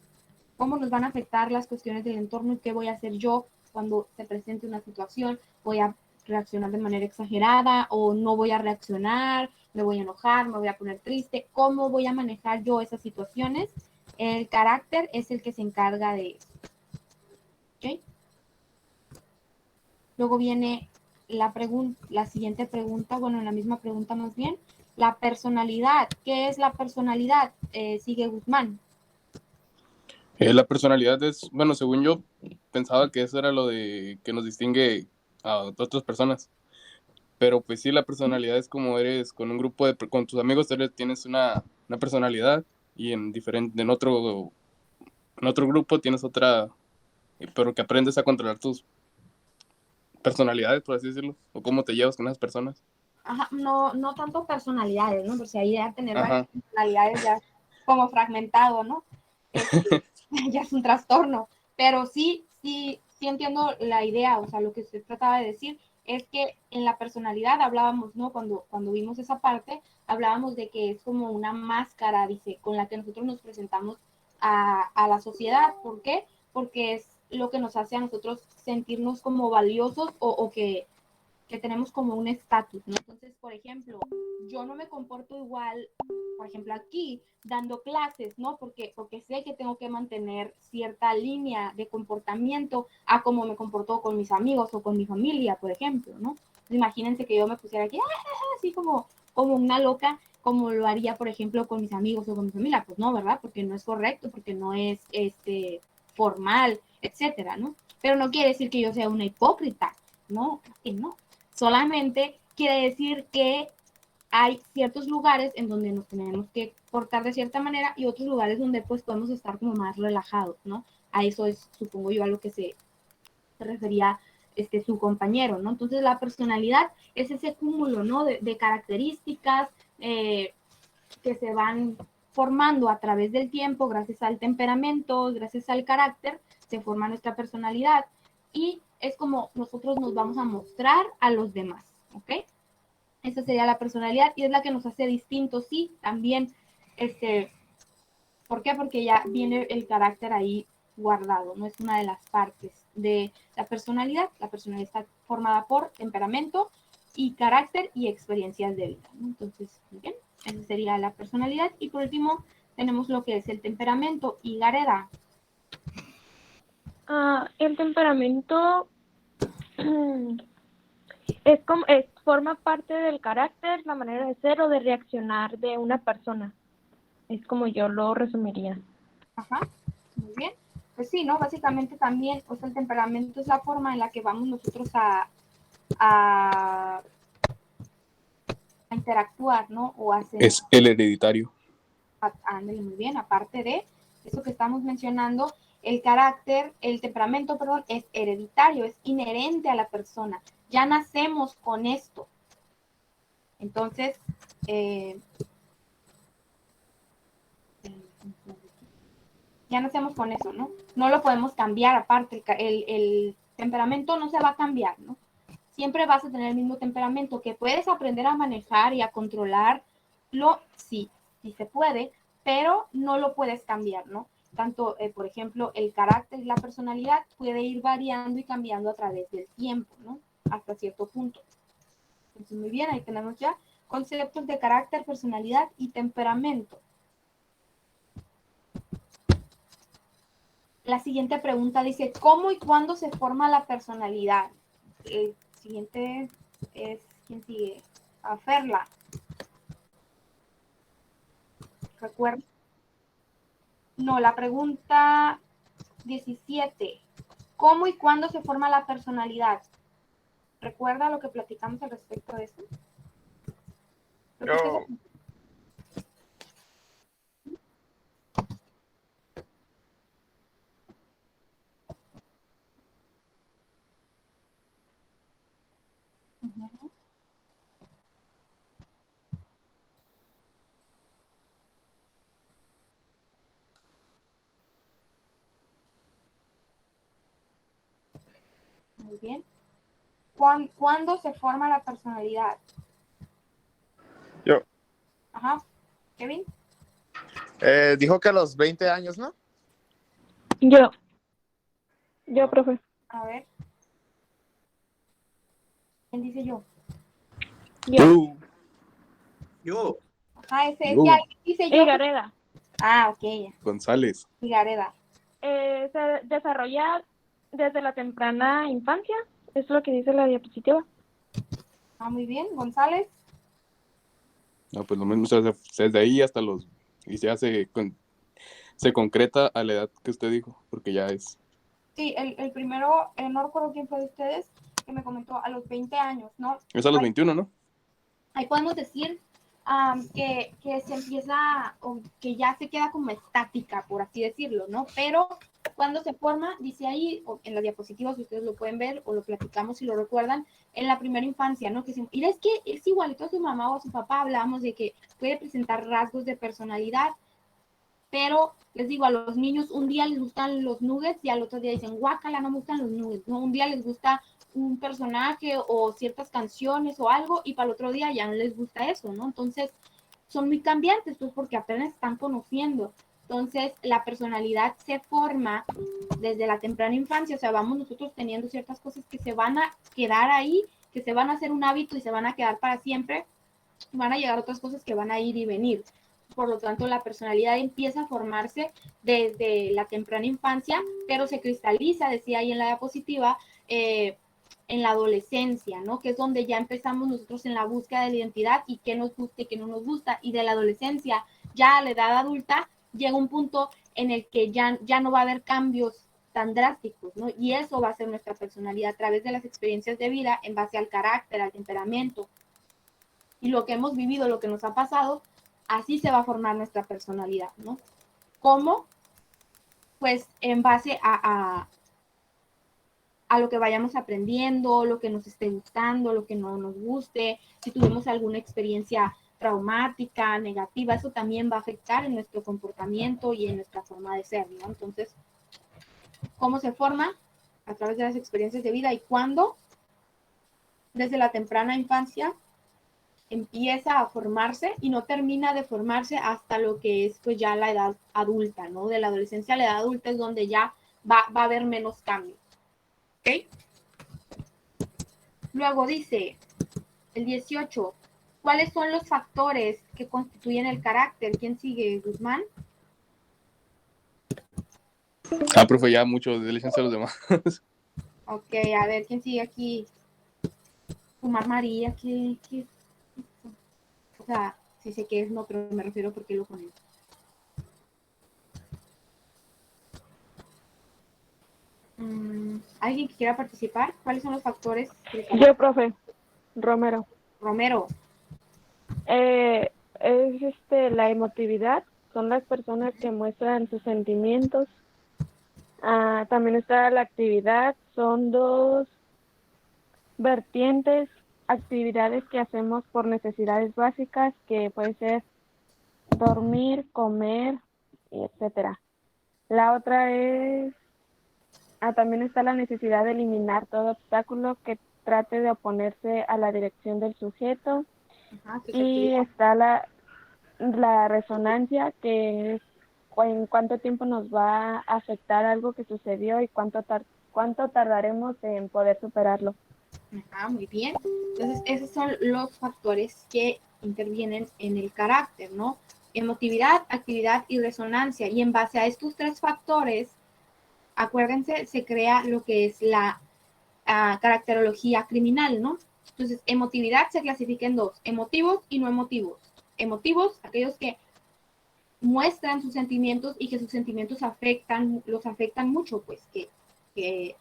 S1: Cómo nos van a afectar las cuestiones del entorno y qué voy a hacer yo cuando se presente una situación. Voy a reaccionar de manera exagerada o no voy a reaccionar, me voy a enojar, me voy a poner triste. ¿Cómo voy a manejar yo esas situaciones? El carácter es el que se encarga de eso. ¿Ok? Luego viene la siguiente pregunta, bueno, la misma pregunta más bien. La personalidad. ¿Qué es la personalidad? Sigue Guzmán.
S4: La personalidad es, bueno, según yo, pensaba que eso era lo de que nos distingue a otras personas. Pero pues sí, la personalidad es como eres con un grupo con tus amigos, tienes una personalidad, y en otro grupo tienes otra, pero que aprendes a controlar tus personalidades, por así decirlo, o cómo te llevas con esas personas.
S1: Ajá, no tanto personalidades, ¿no? Porque ahí ya tener varias
S4: Ajá.
S1: personalidades ya como fragmentado, ¿no? Ya es un trastorno. Pero sí entiendo la idea, o sea, lo que usted trataba de decir es que en la personalidad hablábamos, ¿no? Cuando vimos esa parte, hablábamos de que es como una máscara, dice, con la que nosotros nos presentamos a la sociedad. ¿Por qué? Porque es lo que nos hace a nosotros sentirnos como valiosos o que tenemos como un estatus, ¿no? Entonces, por ejemplo, yo no me comporto igual, por ejemplo, aquí, dando clases, ¿no? Porque sé que tengo que mantener cierta línea de comportamiento a como me comporto con mis amigos o con mi familia, por ejemplo, ¿no? Entonces, imagínense que yo me pusiera aquí, así como una loca, como lo haría, por ejemplo, con mis amigos o con mi familia. Pues no, ¿verdad? Porque no es correcto, porque no es formal, etcétera, ¿no? Pero no quiere decir que yo sea una hipócrita, ¿no? Que no. Solamente quiere decir que hay ciertos lugares en donde nos tenemos que portar de cierta manera y otros lugares donde pues podemos estar como más relajados, ¿no? A eso es, supongo yo, a lo que se refería su compañero, ¿no? Entonces la personalidad es ese cúmulo, ¿no? De características que se van formando a través del tiempo, gracias al temperamento, gracias al carácter, se forma nuestra personalidad y es como nosotros nos vamos a mostrar a los demás, ¿ok? Esa sería la personalidad y es la que nos hace distintos, sí, también, ¿por qué? Porque ya viene el carácter ahí guardado, no es una de las partes de la personalidad. La personalidad está formada por temperamento y carácter y experiencias de vida, ¿no? Entonces, muy bien, esa sería la personalidad. Y por último, tenemos lo que es el temperamento y Gareda.
S5: El temperamento forma parte del carácter, la manera de ser o de reaccionar de una persona. Es como yo lo resumiría.
S1: Ajá, muy bien. Pues sí, ¿no? Básicamente también, o sea, el temperamento es la forma en la que vamos nosotros a interactuar, ¿no? O hacer.
S4: Es el hereditario.
S1: Ándale, muy bien. Aparte de eso que estamos mencionando, El carácter, el temperamento, perdón, es hereditario, es inherente a la persona. Ya nacemos con esto. Entonces, ya nacemos con eso, ¿no? No lo podemos cambiar aparte. El temperamento no se va a cambiar, ¿no? Siempre vas a tener el mismo temperamento. Que puedes aprender a manejar y a controlarlo, sí, sí se puede, pero no lo puedes cambiar, ¿no? Tanto, por ejemplo, el carácter y la personalidad puede ir variando y cambiando a través del tiempo, ¿no? Hasta cierto punto. Entonces, muy bien, ahí tenemos ya conceptos de carácter, personalidad y temperamento. La siguiente pregunta dice, ¿cómo y cuándo se forma la personalidad? El siguiente es, ¿quién sigue? A Ferla. ¿Recuerda? No, la pregunta 17. ¿Cómo y cuándo se forma la personalidad? ¿Recuerda lo que platicamos al respecto de eso?
S12: Yo.
S1: Muy bien. ¿Cuándo se forma la personalidad?
S12: Yo.
S1: Ajá. Kevin.
S12: Dijo que a los 20 años, ¿no?
S5: Yo, profe.
S1: A ver. ¿Quién dice yo?
S10: Yo.
S1: Ajá, ese
S4: Yo.
S1: dice yo.
S5: Higareda.
S1: Ah, ok.
S4: González.
S1: Higareda.
S5: Se desarrolla desde la temprana infancia. Es lo que dice la diapositiva.
S1: Ah, muy bien. González.
S4: No, pues lo mismo, o sea, desde ahí hasta los... Y ya se concreta a la edad que usted dijo, porque ya es...
S1: Sí, el primero, no recuerdo quién fue de ustedes, que me comentó a los 20 años, ¿no?
S4: Es a los 21, ¿no?
S1: Ahí podemos decir que se empieza, o que ya se queda como estática, por así decirlo, ¿no? Pero cuando se forma, dice ahí, o en la diapositiva, si ustedes lo pueden ver, o lo platicamos si lo recuerdan, en la primera infancia, ¿no? Que mira, es que es igualito a su mamá o a su papá, hablábamos de que puede presentar rasgos de personalidad, pero les digo, a los niños un día les gustan los nuggets y al otro día dicen, guácala, no me gustan los nuggets, ¿no? Un día les gusta un personaje o ciertas canciones o algo y para el otro día ya no les gusta eso, ¿no? Entonces, son muy cambiantes, pues porque apenas están conociendo. Entonces, la personalidad se forma desde la temprana infancia, o sea, vamos nosotros teniendo ciertas cosas que se van a quedar ahí, que se van a hacer un hábito y se van a quedar para siempre, van a llegar otras cosas que van a ir y venir. Por lo tanto, la personalidad empieza a formarse desde la temprana infancia, pero se cristaliza, decía ahí en la diapositiva, en la adolescencia, ¿no? Que es donde ya empezamos nosotros en la búsqueda de la identidad y qué nos gusta y qué no nos gusta. Y de la adolescencia ya a la edad adulta llega un punto en el que ya no va a haber cambios tan drásticos, ¿no? Y eso va a ser nuestra personalidad a través de las experiencias de vida en base al carácter, al temperamento y lo que hemos vivido, lo que nos ha pasado, así se va a formar nuestra personalidad, ¿no? ¿Cómo? Pues en base a lo que vayamos aprendiendo, lo que nos esté gustando, lo que no nos guste, si tuvimos alguna experiencia traumática, negativa, eso también va a afectar en nuestro comportamiento y en nuestra forma de ser, ¿no? Entonces, ¿cómo se forma? A través de las experiencias de vida. ¿Y cuándo? Desde la temprana infancia empieza a formarse y no termina de formarse hasta lo que es pues ya la edad adulta, ¿no? De la adolescencia a la edad adulta es donde ya va a haber menos cambios. ¿Ok? Luego dice el 18, ¿cuáles son los factores que constituyen el carácter? ¿Quién sigue? ¿Guzmán?
S4: Ah, profe, ya mucho, déle chance a los demás.
S1: Ok, a ver, ¿quién sigue aquí? Fumar María, ¿qué? O sea, sí sé que es no, pero me refiero porque lo ponen. ¿Alguien que quiera participar? ¿Cuáles son los factores?
S5: Yo, profe. Romero. Es la emotividad. Son las personas que muestran sus sentimientos. También está la actividad, son dos vertientes, actividades que hacemos por necesidades básicas, que puede ser dormir, comer, etcétera. La otra es, también está la necesidad de eliminar todo obstáculo que trate de oponerse a la dirección del sujeto.
S1: Ajá, que es
S5: Y
S1: actividad.
S5: está la resonancia, que es en cuánto tiempo nos va a afectar algo que sucedió y cuánto tardaremos en poder superarlo.
S1: Ajá, muy bien. Entonces, esos son los factores que intervienen en el carácter, ¿no? Emotividad, actividad y resonancia. Y en base a estos tres factores, acuérdense, se crea lo que es la caracterología criminal, ¿no? Entonces, emotividad se clasifica en dos, emotivos y no emotivos. Emotivos, aquellos que muestran sus sentimientos y que sus sentimientos los afectan mucho, pues que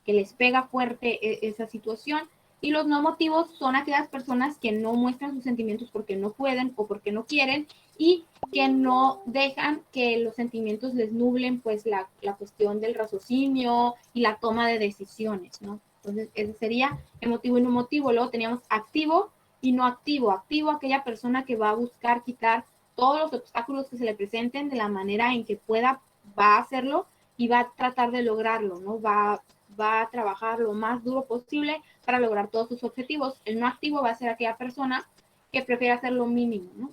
S1: les pega fuerte esa situación. Y los no emotivos son aquellas personas que no muestran sus sentimientos porque no pueden o porque no quieren y que no dejan que los sentimientos les nublen pues la cuestión del raciocinio y la toma de decisiones, ¿no? Entonces, ese sería emotivo y no emotivo. Luego teníamos activo y no activo. Activo, aquella persona que va a buscar quitar todos los obstáculos que se le presenten de la manera en que pueda, va a hacerlo y va a tratar de lograrlo, ¿no? Va a trabajar lo más duro posible para lograr todos sus objetivos. El no activo va a ser aquella persona que prefiere hacer lo mínimo, ¿no?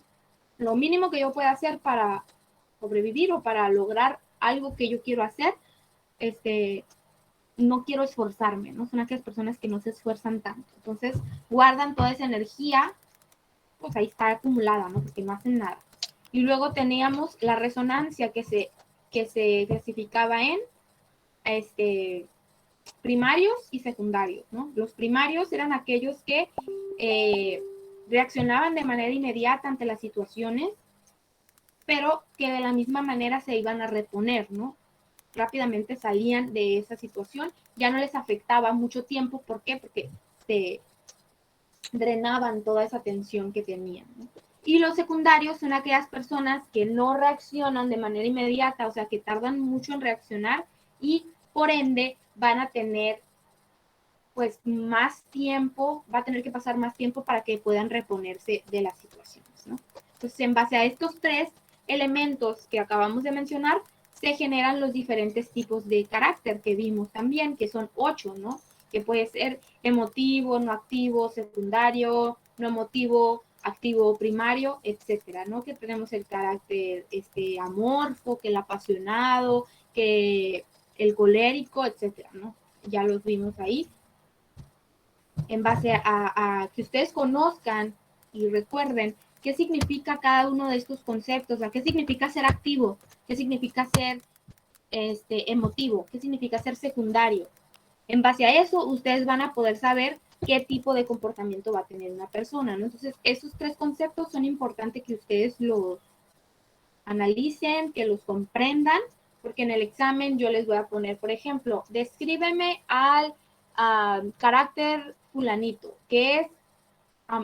S1: Lo mínimo que yo pueda hacer para sobrevivir o para lograr algo que yo quiero hacer, no quiero esforzarme, ¿no? Son aquellas personas que no se esfuerzan tanto. Entonces, guardan toda esa energía, pues ahí está acumulada, ¿no? Porque no hacen nada. Y luego teníamos la resonancia que se clasificaba en primarios y secundarios, ¿no? Los primarios eran aquellos que reaccionaban de manera inmediata ante las situaciones, pero que de la misma manera se iban a reponer, ¿no? Rápidamente salían de esa situación, ya no les afectaba mucho tiempo. ¿Por qué? Porque se drenaban toda esa tensión que tenían, ¿no? Y los secundarios son aquellas personas que no reaccionan de manera inmediata, o sea, que tardan mucho en reaccionar y por ende van a tener pues más tiempo, va a tener que pasar más tiempo para que puedan reponerse de las situaciones, ¿no? Entonces, en base a estos tres elementos que acabamos de mencionar, se generan los diferentes tipos de carácter que vimos también, que son 8, ¿no? Que puede ser emotivo, no activo, secundario, no emotivo, activo primario, etcétera, ¿no? Que tenemos el carácter amorfo, que el apasionado, que el colérico, etcétera, ¿no? Ya los vimos ahí. En base a que ustedes conozcan y recuerden qué significa cada uno de estos conceptos, o sea, qué significa ser activo, qué significa ser emotivo, qué significa ser secundario. En base a eso, ustedes van a poder saber qué tipo de comportamiento va a tener una persona, ¿no? Entonces, esos tres conceptos son importantes que ustedes los analicen, que los comprendan, porque en el examen yo les voy a poner, por ejemplo, descríbeme al carácter fulanito, que es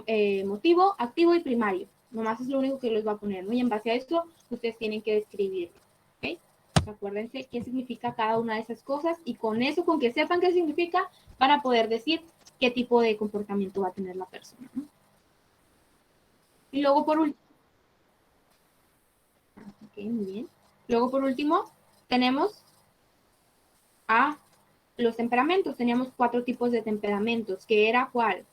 S1: emotivo, activo y primario. Nomás es lo único que les va a poner, ¿no? Y en base a esto, ustedes tienen que describirlo, ¿ok? Acuérdense qué significa cada una de esas cosas y con eso, con que sepan qué significa, van a poder decir qué tipo de comportamiento va a tener la persona, ¿no? Y luego por último, ok, muy bien. Luego por último, tenemos a los temperamentos. Teníamos 4 tipos de temperamentos, que era ¿cuál?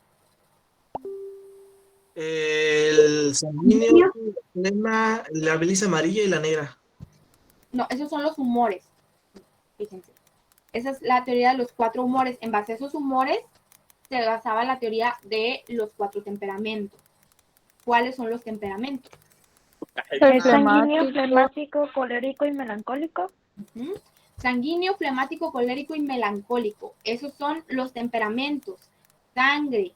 S10: El sanguíneo, la bilis amarilla y la negra.
S1: No, esos son los humores. Fíjense. Esa es la teoría de los 4 humores. En base a esos humores se basaba la teoría de los 4 temperamentos. ¿Cuáles son los temperamentos?
S5: El sanguíneo, flemático, colérico y melancólico.
S1: Sanguíneo, flemático, colérico y melancólico. Esos son los temperamentos. Sangre,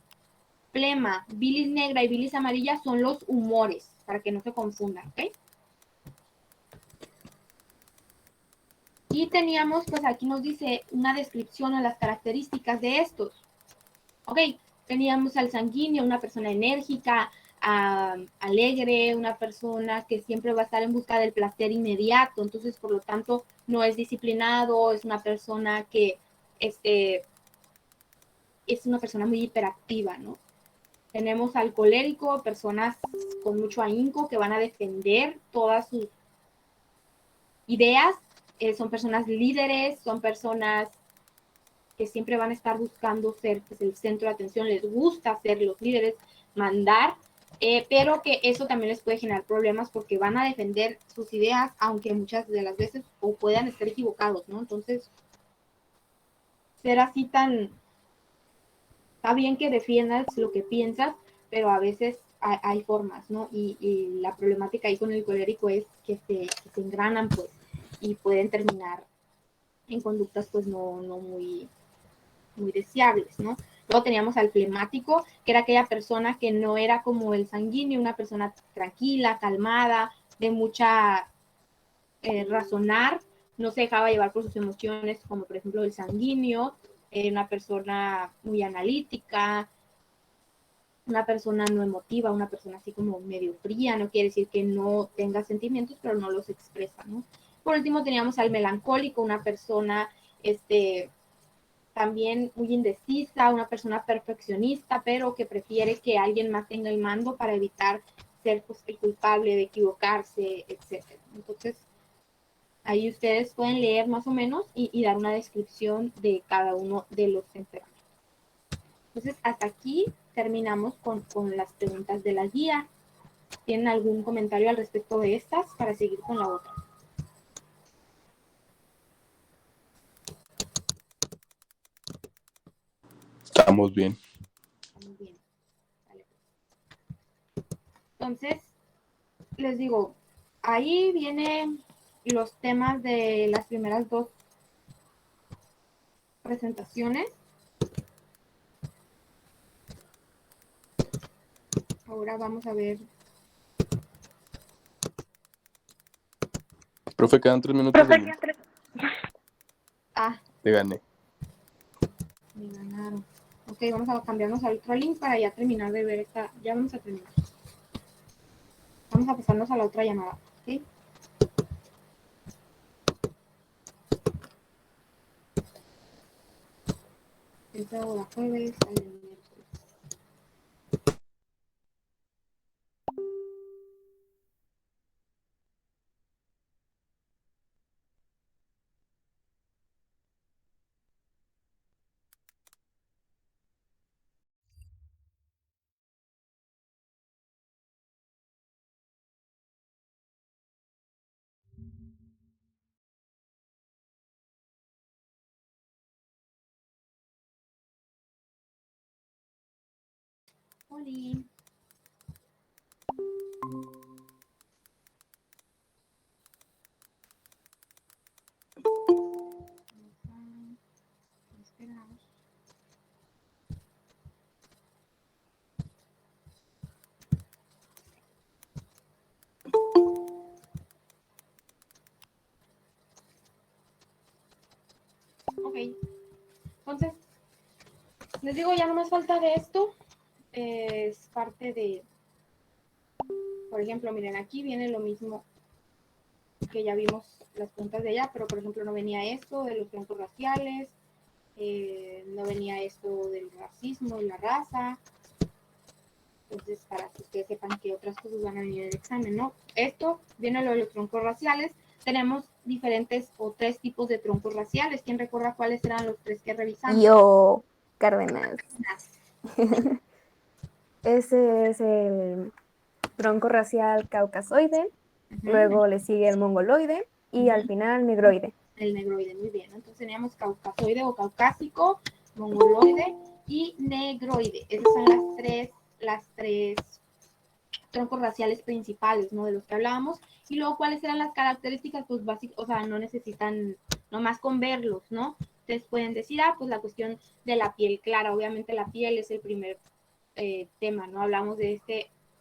S1: flema, bilis negra y bilis amarilla son los humores, para que no se confundan, ¿ok? Y teníamos, pues aquí nos dice una descripción a las características de estos. Ok, teníamos al sanguíneo, una persona enérgica, alegre, una persona que siempre va a estar en busca del placer inmediato, entonces por lo tanto no es disciplinado, es una persona que es una persona muy hiperactiva, ¿no? Tenemos al colérico, personas con mucho ahínco que van a defender todas sus ideas, son personas líderes, son personas que siempre van a estar buscando ser pues, el centro de atención, les gusta ser los líderes, mandar, pero que eso también les puede generar problemas porque van a defender sus ideas, aunque muchas de las veces o puedan estar equivocados, ¿no? Entonces, ser así está bien que defiendas lo que piensas, pero a veces hay formas, ¿no? Y la problemática ahí con el colérico es que se engranan, pues, y pueden terminar en conductas, pues, no muy deseables, ¿no? Luego teníamos al flemático, que era aquella persona que no era como el sanguíneo, una persona tranquila, calmada, de mucha razonar, no se dejaba llevar por sus emociones, como por ejemplo el sanguíneo, una persona muy analítica, una persona no emotiva, una persona así como medio fría, no quiere decir que no tenga sentimientos, pero no los expresa, ¿no? Por último teníamos al melancólico, una persona también muy indecisa, una persona perfeccionista, pero que prefiere que alguien más tenga el mando para evitar ser pues, el culpable de equivocarse, etc. Entonces, ahí ustedes pueden leer más o menos y dar una descripción de cada uno de los temperamentos. Entonces, hasta aquí terminamos con las preguntas de la guía. ¿Tienen algún comentario al respecto de estas para seguir con la otra?
S4: Estamos bien.
S1: Muy bien. Vale. Entonces, les digo, ahí vienen los temas de las primeras dos presentaciones. Ahora vamos a ver.
S4: Profe, quedan 3 minutos de link. Te gané.
S1: Me ganaron. Ok, vamos a cambiarnos al otro link para ya terminar de ver esta. Ya vamos a terminar. Vamos a pasarnos a la otra llamada. ¿Ok? Esta hora jueves, al miércoles. Oli. Esperamos. Ok. Entonces, les digo, ya no más falta de esto. Es parte de, por ejemplo, miren, aquí viene lo mismo que ya vimos las puntas de allá, pero por ejemplo no venía esto de los troncos raciales, no venía esto del racismo y la raza. Entonces, para que ustedes sepan que otras cosas van a venir en el examen, ¿no? Esto viene lo de los troncos raciales. Tenemos diferentes o 3 tipos de troncos raciales. ¿Quién recuerda cuáles eran los 3 que revisamos?
S13: Yo, Cárdenas. Ese es el tronco racial caucasoide, luego le sigue el mongoloide y al final negroide.
S1: El negroide, muy bien. Entonces teníamos caucasoide o caucásico, mongoloide y negroide. Esas son las tres troncos raciales principales, ¿no? De los que hablábamos. Y luego, ¿cuáles eran las características? Pues básicas, o sea, no necesitan, nomás con verlos, ¿no? Ustedes pueden decir, pues la cuestión de la piel clara. Obviamente la piel es el primer tema, ¿no? Hablamos de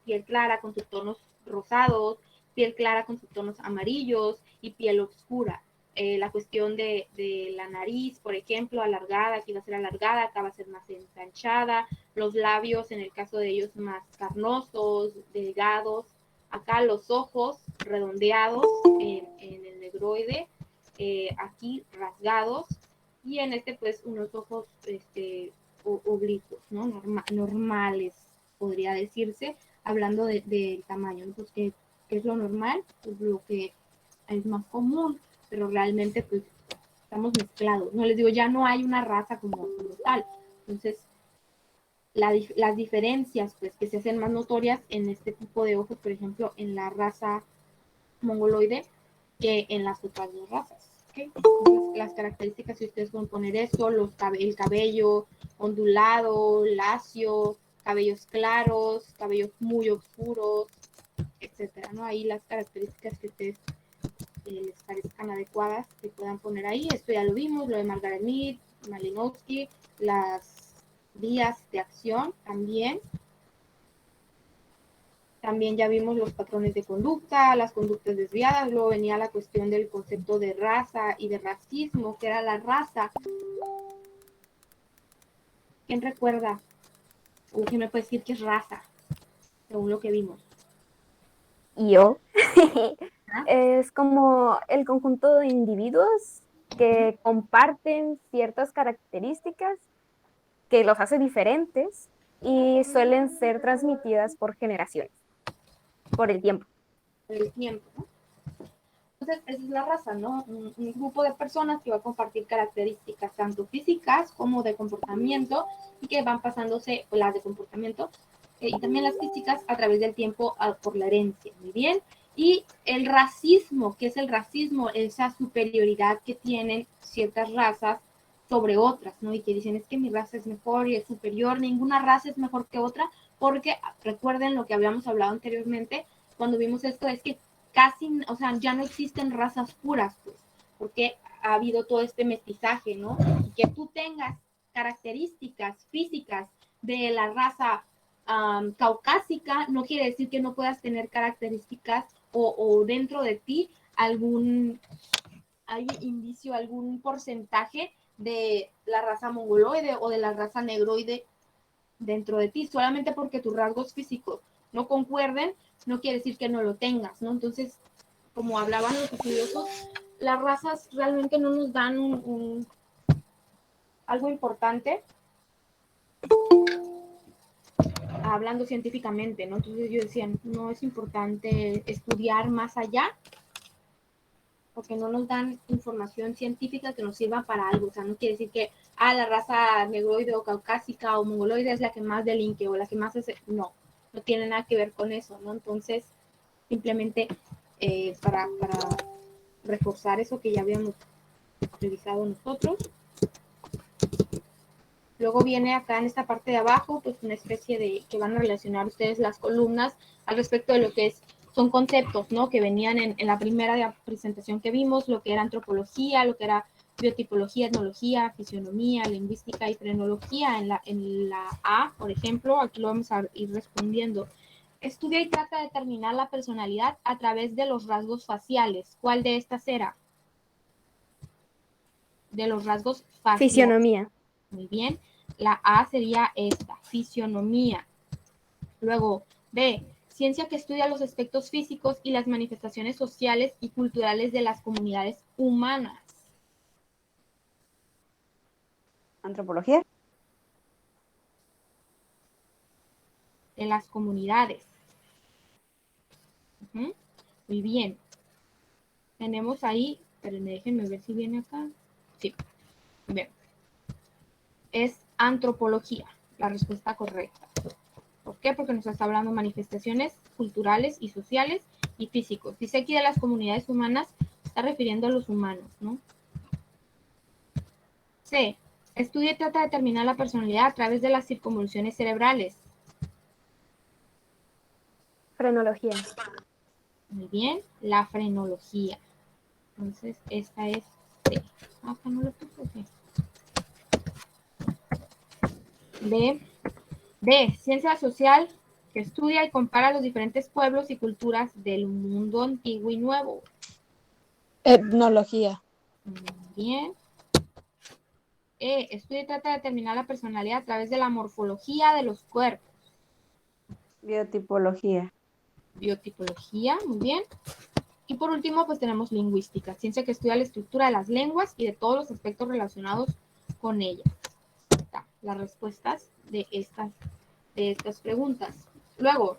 S1: piel clara con sus tonos rosados, piel clara con sus tonos amarillos y piel oscura. La cuestión de la nariz, por ejemplo, alargada, aquí va a ser alargada, acá va a ser más ensanchada, los labios, en el caso de ellos, más carnosos, delgados. Acá los ojos redondeados en el negroide, aquí rasgados, y en este pues unos ojos oblicuos, ¿no? Normales, podría decirse, hablando del tamaño, ¿no? Pues, ¿qué es lo normal? Pues lo que es más común, pero realmente pues estamos mezclados. No les digo, ya no hay una raza como tal. Entonces, las diferencias pues que se hacen más notorias en este tipo de ojos, por ejemplo, en la raza mongoloide, que en las otras dos razas. ¿Okay? Entonces, las características, si ustedes pueden poner eso, el cabello ondulado, lacio, cabellos claros, cabellos muy oscuros, etcétera, ¿no? Ahí las características que ustedes les parezcan adecuadas que puedan poner ahí. Esto ya lo vimos, lo de Margaret Mead, Malinowski, las vías de acción también. También ya vimos los patrones de conducta, las conductas desviadas, luego venía la cuestión del concepto de raza y de racismo, que era la raza. ¿Quién recuerda? ¿O quién me puede decir qué es raza? Según lo que vimos.
S13: Yo. Es como el conjunto de individuos que comparten ciertas características que los hace diferentes y suelen ser transmitidas por generaciones, por el tiempo.
S1: Por el tiempo, ¿no? Entonces, esa es la raza, ¿no? Un grupo de personas que va a compartir características tanto físicas como de comportamiento y que van pasándose las de comportamiento y también las físicas a través del tiempo por la herencia. Muy bien. Y el racismo, ¿qué es el racismo? Esa superioridad que tienen ciertas razas sobre otras, ¿no? Y que dicen, es que mi raza es mejor y es superior, ninguna raza es mejor que otra, porque recuerden lo que habíamos hablado anteriormente cuando vimos esto, es que casi, o sea, ya no existen razas puras, pues, porque ha habido todo este mestizaje, ¿no? Y que tú tengas características físicas de la raza caucásica no quiere decir que no puedas tener características o dentro de ti hay indicio, algún porcentaje de la raza mongoloide o de la raza negroide dentro de ti, solamente porque tus rasgos físicos no concuerden, no quiere decir que no lo tengas, ¿no? Entonces, como hablaban los estudiosos, las razas realmente no nos dan algo importante, hablando científicamente, ¿no? Entonces yo decía, no es importante estudiar más allá, porque no nos dan información científica que nos sirva para algo, o sea, no quiere decir que, la raza negroide o caucásica o mongoloide es la que más delinque o la que más hace, no tiene nada que ver con eso, ¿no? Entonces, simplemente para reforzar eso que ya habíamos revisado nosotros. Luego viene acá en esta parte de abajo, pues una especie de que van a relacionar ustedes las columnas al respecto de lo que son conceptos, ¿no? Que venían en la primera presentación que vimos, lo que era antropología, lo que era biotipología, etnología, fisionomía, lingüística y frenología. En la A, por ejemplo, aquí lo vamos a ir respondiendo. Estudia y trata de determinar la personalidad a través de los rasgos faciales. ¿Cuál de estas era? De los rasgos faciales.
S13: Fisionomía.
S1: Muy bien. La A sería esta, fisionomía. Luego, B, ciencia que estudia los aspectos físicos y las manifestaciones sociales y culturales de las comunidades humanas.
S6: Antropología.
S1: De las comunidades. Muy bien. Tenemos ahí, pero déjenme ver si viene acá. Sí. Bien. Es antropología, la respuesta correcta. ¿Por qué? Porque nos está hablando de manifestaciones culturales y sociales y físicos. Dice aquí de las comunidades humanas, está refiriendo a los humanos, ¿no? C. Estudia y trata de determinar la personalidad a través de las circunvoluciones cerebrales.
S13: Frenología.
S1: Muy bien, la frenología. Entonces, esta es C. Acá no lo puse. D. Ciencia social que estudia y compara los diferentes pueblos y culturas del mundo antiguo y nuevo.
S14: Etnología.
S1: Muy bien. Estudia y trata de determinar la personalidad a través de la morfología de los cuerpos.
S6: Biotipología.
S1: Biotipología, muy bien. Y por último, pues tenemos lingüística, ciencia que estudia la estructura de las lenguas y de todos los aspectos relacionados con ellas. Está, las respuestas de estas preguntas. Luego,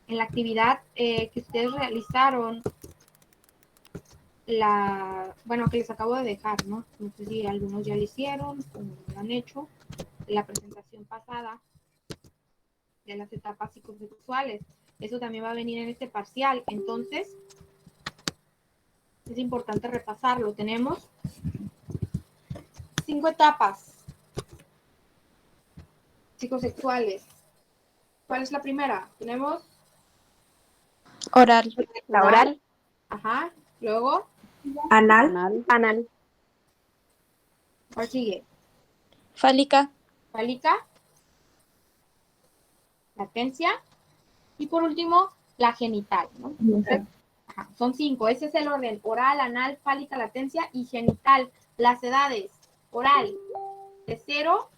S1: en la actividad que ustedes realizaron, que les acabo de dejar, ¿no? No sé si algunos ya lo hicieron o lo han hecho, la presentación pasada de las etapas psicosexuales. Eso también va a venir en este parcial. Entonces, es importante repasarlo. Tenemos 5 etapas psicosexuales. ¿Cuál es la primera? Tenemos
S13: Oral.
S6: La oral.
S1: Ajá. Luego,
S11: Anal.
S13: Anal.
S1: ¿cuál sigue?
S13: Fálica.
S1: Fálica, latencia y por último, la genital, ¿no? Entonces, son 5. Ese es el orden: oral, anal, fálica, latencia y genital. Las edades: oral, de 0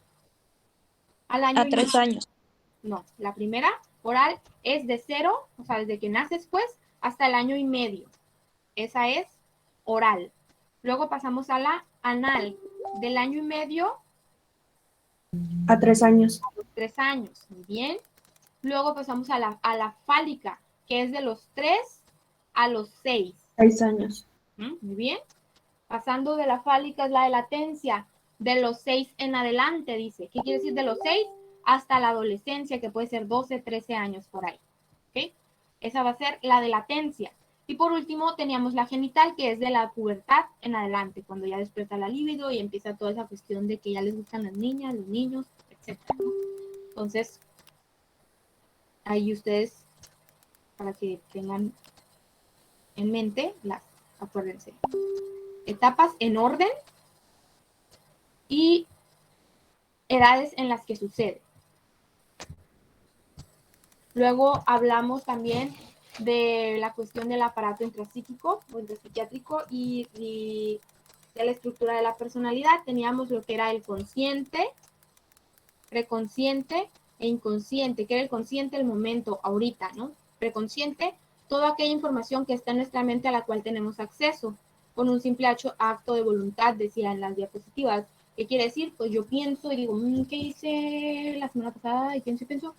S1: al año
S13: A 3 años.
S1: No, la primera, oral, es de 0, o sea, desde que naces, pues, hasta el año y medio. Esa es oral. Luego pasamos a la anal, del año y medio
S11: A 3 años.
S1: a los 3 años. Muy bien. Luego pasamos a la fálica, que es de los 3 a los 6.
S11: 6 años.
S1: Muy bien. Pasando de la fálica es la de latencia, de los 6 en adelante, dice. ¿Qué quiere decir de los 6? Hasta la adolescencia, que puede ser 12, 13 años por ahí. ¿Ok? Esa va a ser la de latencia. Y por último teníamos la genital, que es de la pubertad en adelante, cuando ya despierta la libido y empieza toda esa cuestión de que ya les gustan las niñas, los niños, etc. Entonces, ahí ustedes, para que tengan en mente, acuérdense. Etapas en orden y edades en las que sucede. Luego hablamos también de la cuestión del aparato intrapsíquico o intrapsiquiátrico y de la estructura de la personalidad. Teníamos lo que era el consciente, preconsciente e inconsciente. ¿Qué era el consciente? El momento, ahorita, ¿no? Preconsciente, toda aquella información que está en nuestra mente a la cual tenemos acceso con un simple acto de voluntad, decía en las diapositivas. ¿Qué quiere decir? Pues yo pienso y digo, ¿qué hice la semana pasada? Y pienso,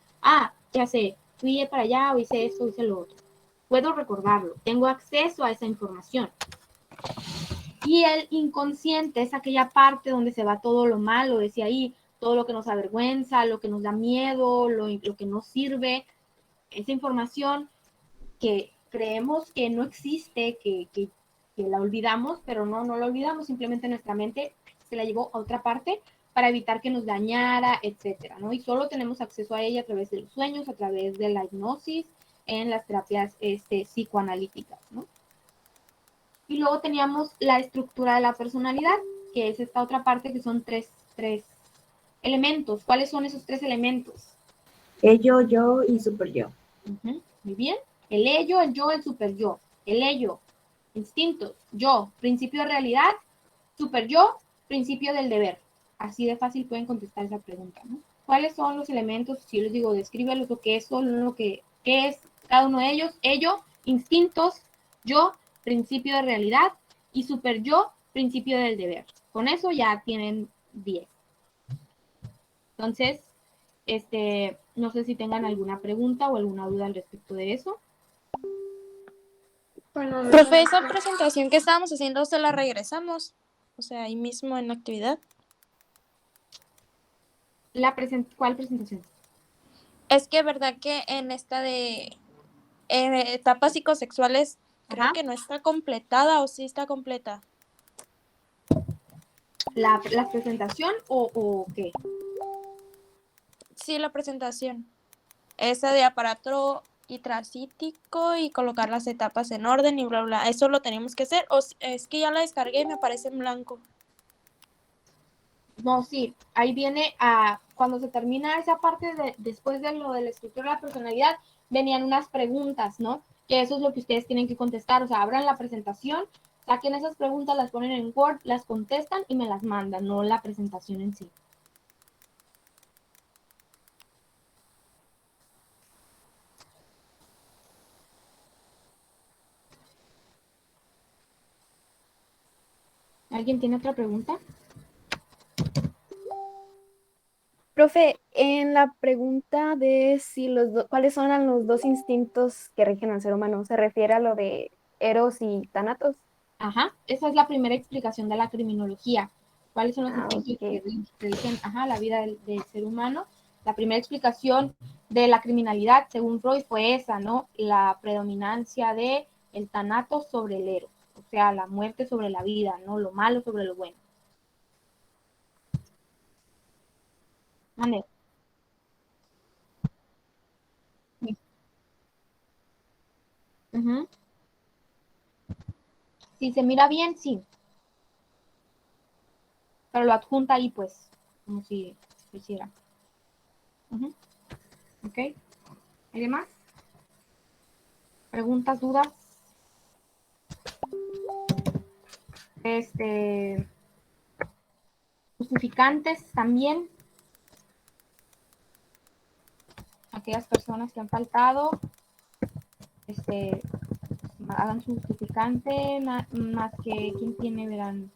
S1: ya sé, fui para allá, o hice esto, o hice lo otro. Puedo recordarlo, tengo acceso a esa información. Y el inconsciente es aquella parte donde se va todo lo malo, decía ahí, todo lo que nos avergüenza, lo que nos da miedo, lo que no sirve, esa información que creemos que no existe, que la olvidamos, pero no la olvidamos, simplemente nuestra mente se la llevó a otra parte para evitar que nos dañara, etcétera, ¿no? Y solo tenemos acceso a ella a través de los sueños, a través de la hipnosis, en las terapias psicoanalíticas, ¿no? Y luego teníamos la estructura de la personalidad, que es esta otra parte que son tres elementos. ¿Cuáles son esos 3 elementos?
S11: Ello, yo y super yo.
S1: Muy bien. El ello, el yo, el super yo. El ello, instintos. Yo, principio de realidad. Super yo, principio del deber. Así de fácil pueden contestar esa pregunta, ¿no? ¿Cuáles son los elementos? Si yo les digo, descríbelos, lo que es, qué es cada uno de ellos. Ello, instintos. Yo, principio de realidad. Y super yo, principio del deber. Con eso ya tienen 10. Entonces, no sé si tengan alguna pregunta o alguna duda al respecto de eso.
S13: Profe, esa presentación que estábamos haciendo, ¿se la regresamos? O sea, ahí mismo en la actividad.
S1: ¿Cuál presentación?
S13: Es que, ¿verdad que en esta de etapas psicosexuales creo que no está completada o sí está completa?
S1: ¿La presentación o qué?
S13: Sí, la presentación. Esa de aparato intrapsíquico y colocar las etapas en orden y bla, bla. ¿Eso lo tenemos que hacer? ¿O es que ya la descargué y me aparece en blanco?
S1: No, sí. Ahí viene cuando se termina esa parte después de lo de la estructura de la personalidad, venían unas preguntas, ¿no? Que eso es lo que ustedes tienen que contestar. O sea, abran la presentación Saquen esas preguntas, las ponen en Word, las contestan y me las mandan, no la presentación en sí. ¿Alguien tiene otra pregunta?
S14: Profe, en la pregunta de si cuáles son los dos instintos que rigen al ser humano, ¿se refiere a lo de Eros y Thanatos?
S1: Ajá, esa es la primera explicación de la criminología. ¿Cuáles son los instintos que rigen la vida del ser humano? La primera explicación de la criminalidad, según Freud, fue esa, ¿no? La predominancia de el Thanatos sobre el Eros, o sea, la muerte sobre la vida, ¿no? Lo malo sobre lo bueno. Mande. Sí. Ujú. Si se mira bien, sí. Pero lo adjunta ahí, pues, como si lo hiciera. Ujú. ¿Ok? ¿Alguien más? ¿Preguntas, dudas? Justificantes también. Aquellas personas que han faltado, hagan su justificante, más que quien tiene, verán.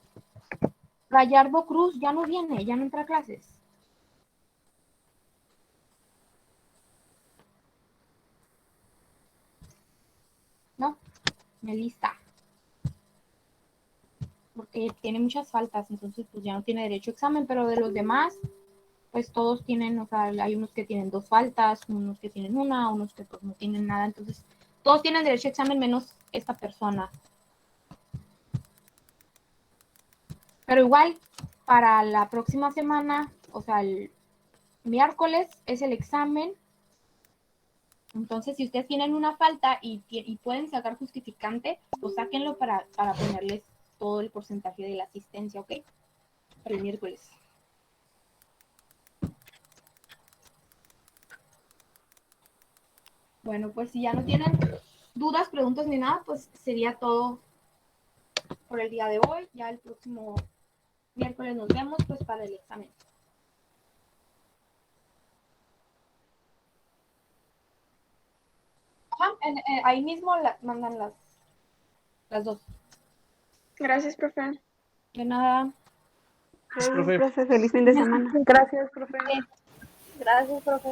S1: Gallardo Cruz ya no viene, ya no entra a clases. No, Melissa. Porque tiene muchas faltas, entonces pues ya no tiene derecho a examen, pero de los demás, pues todos tienen, o sea, hay unos que tienen 2 faltas, unos que tienen una, unos que pues no tienen nada, entonces todos tienen derecho a examen menos esta persona. Pero igual, para la próxima semana, o sea, el miércoles es el examen. Entonces, si ustedes tienen una falta y pueden sacar justificante, pues sáquenlo para ponerles todo el porcentaje de la asistencia, ¿ok? Para el miércoles. Bueno, pues si ya no tienen dudas, preguntas ni nada, pues sería todo por el día de hoy. Ya el próximo miércoles nos vemos pues para el examen. Ajá, ahí mismo mandan las dos.
S2: Gracias, profe.
S1: De nada.
S6: Profe, feliz fin de semana.
S8: Gracias, profe.
S1: Gracias, profe.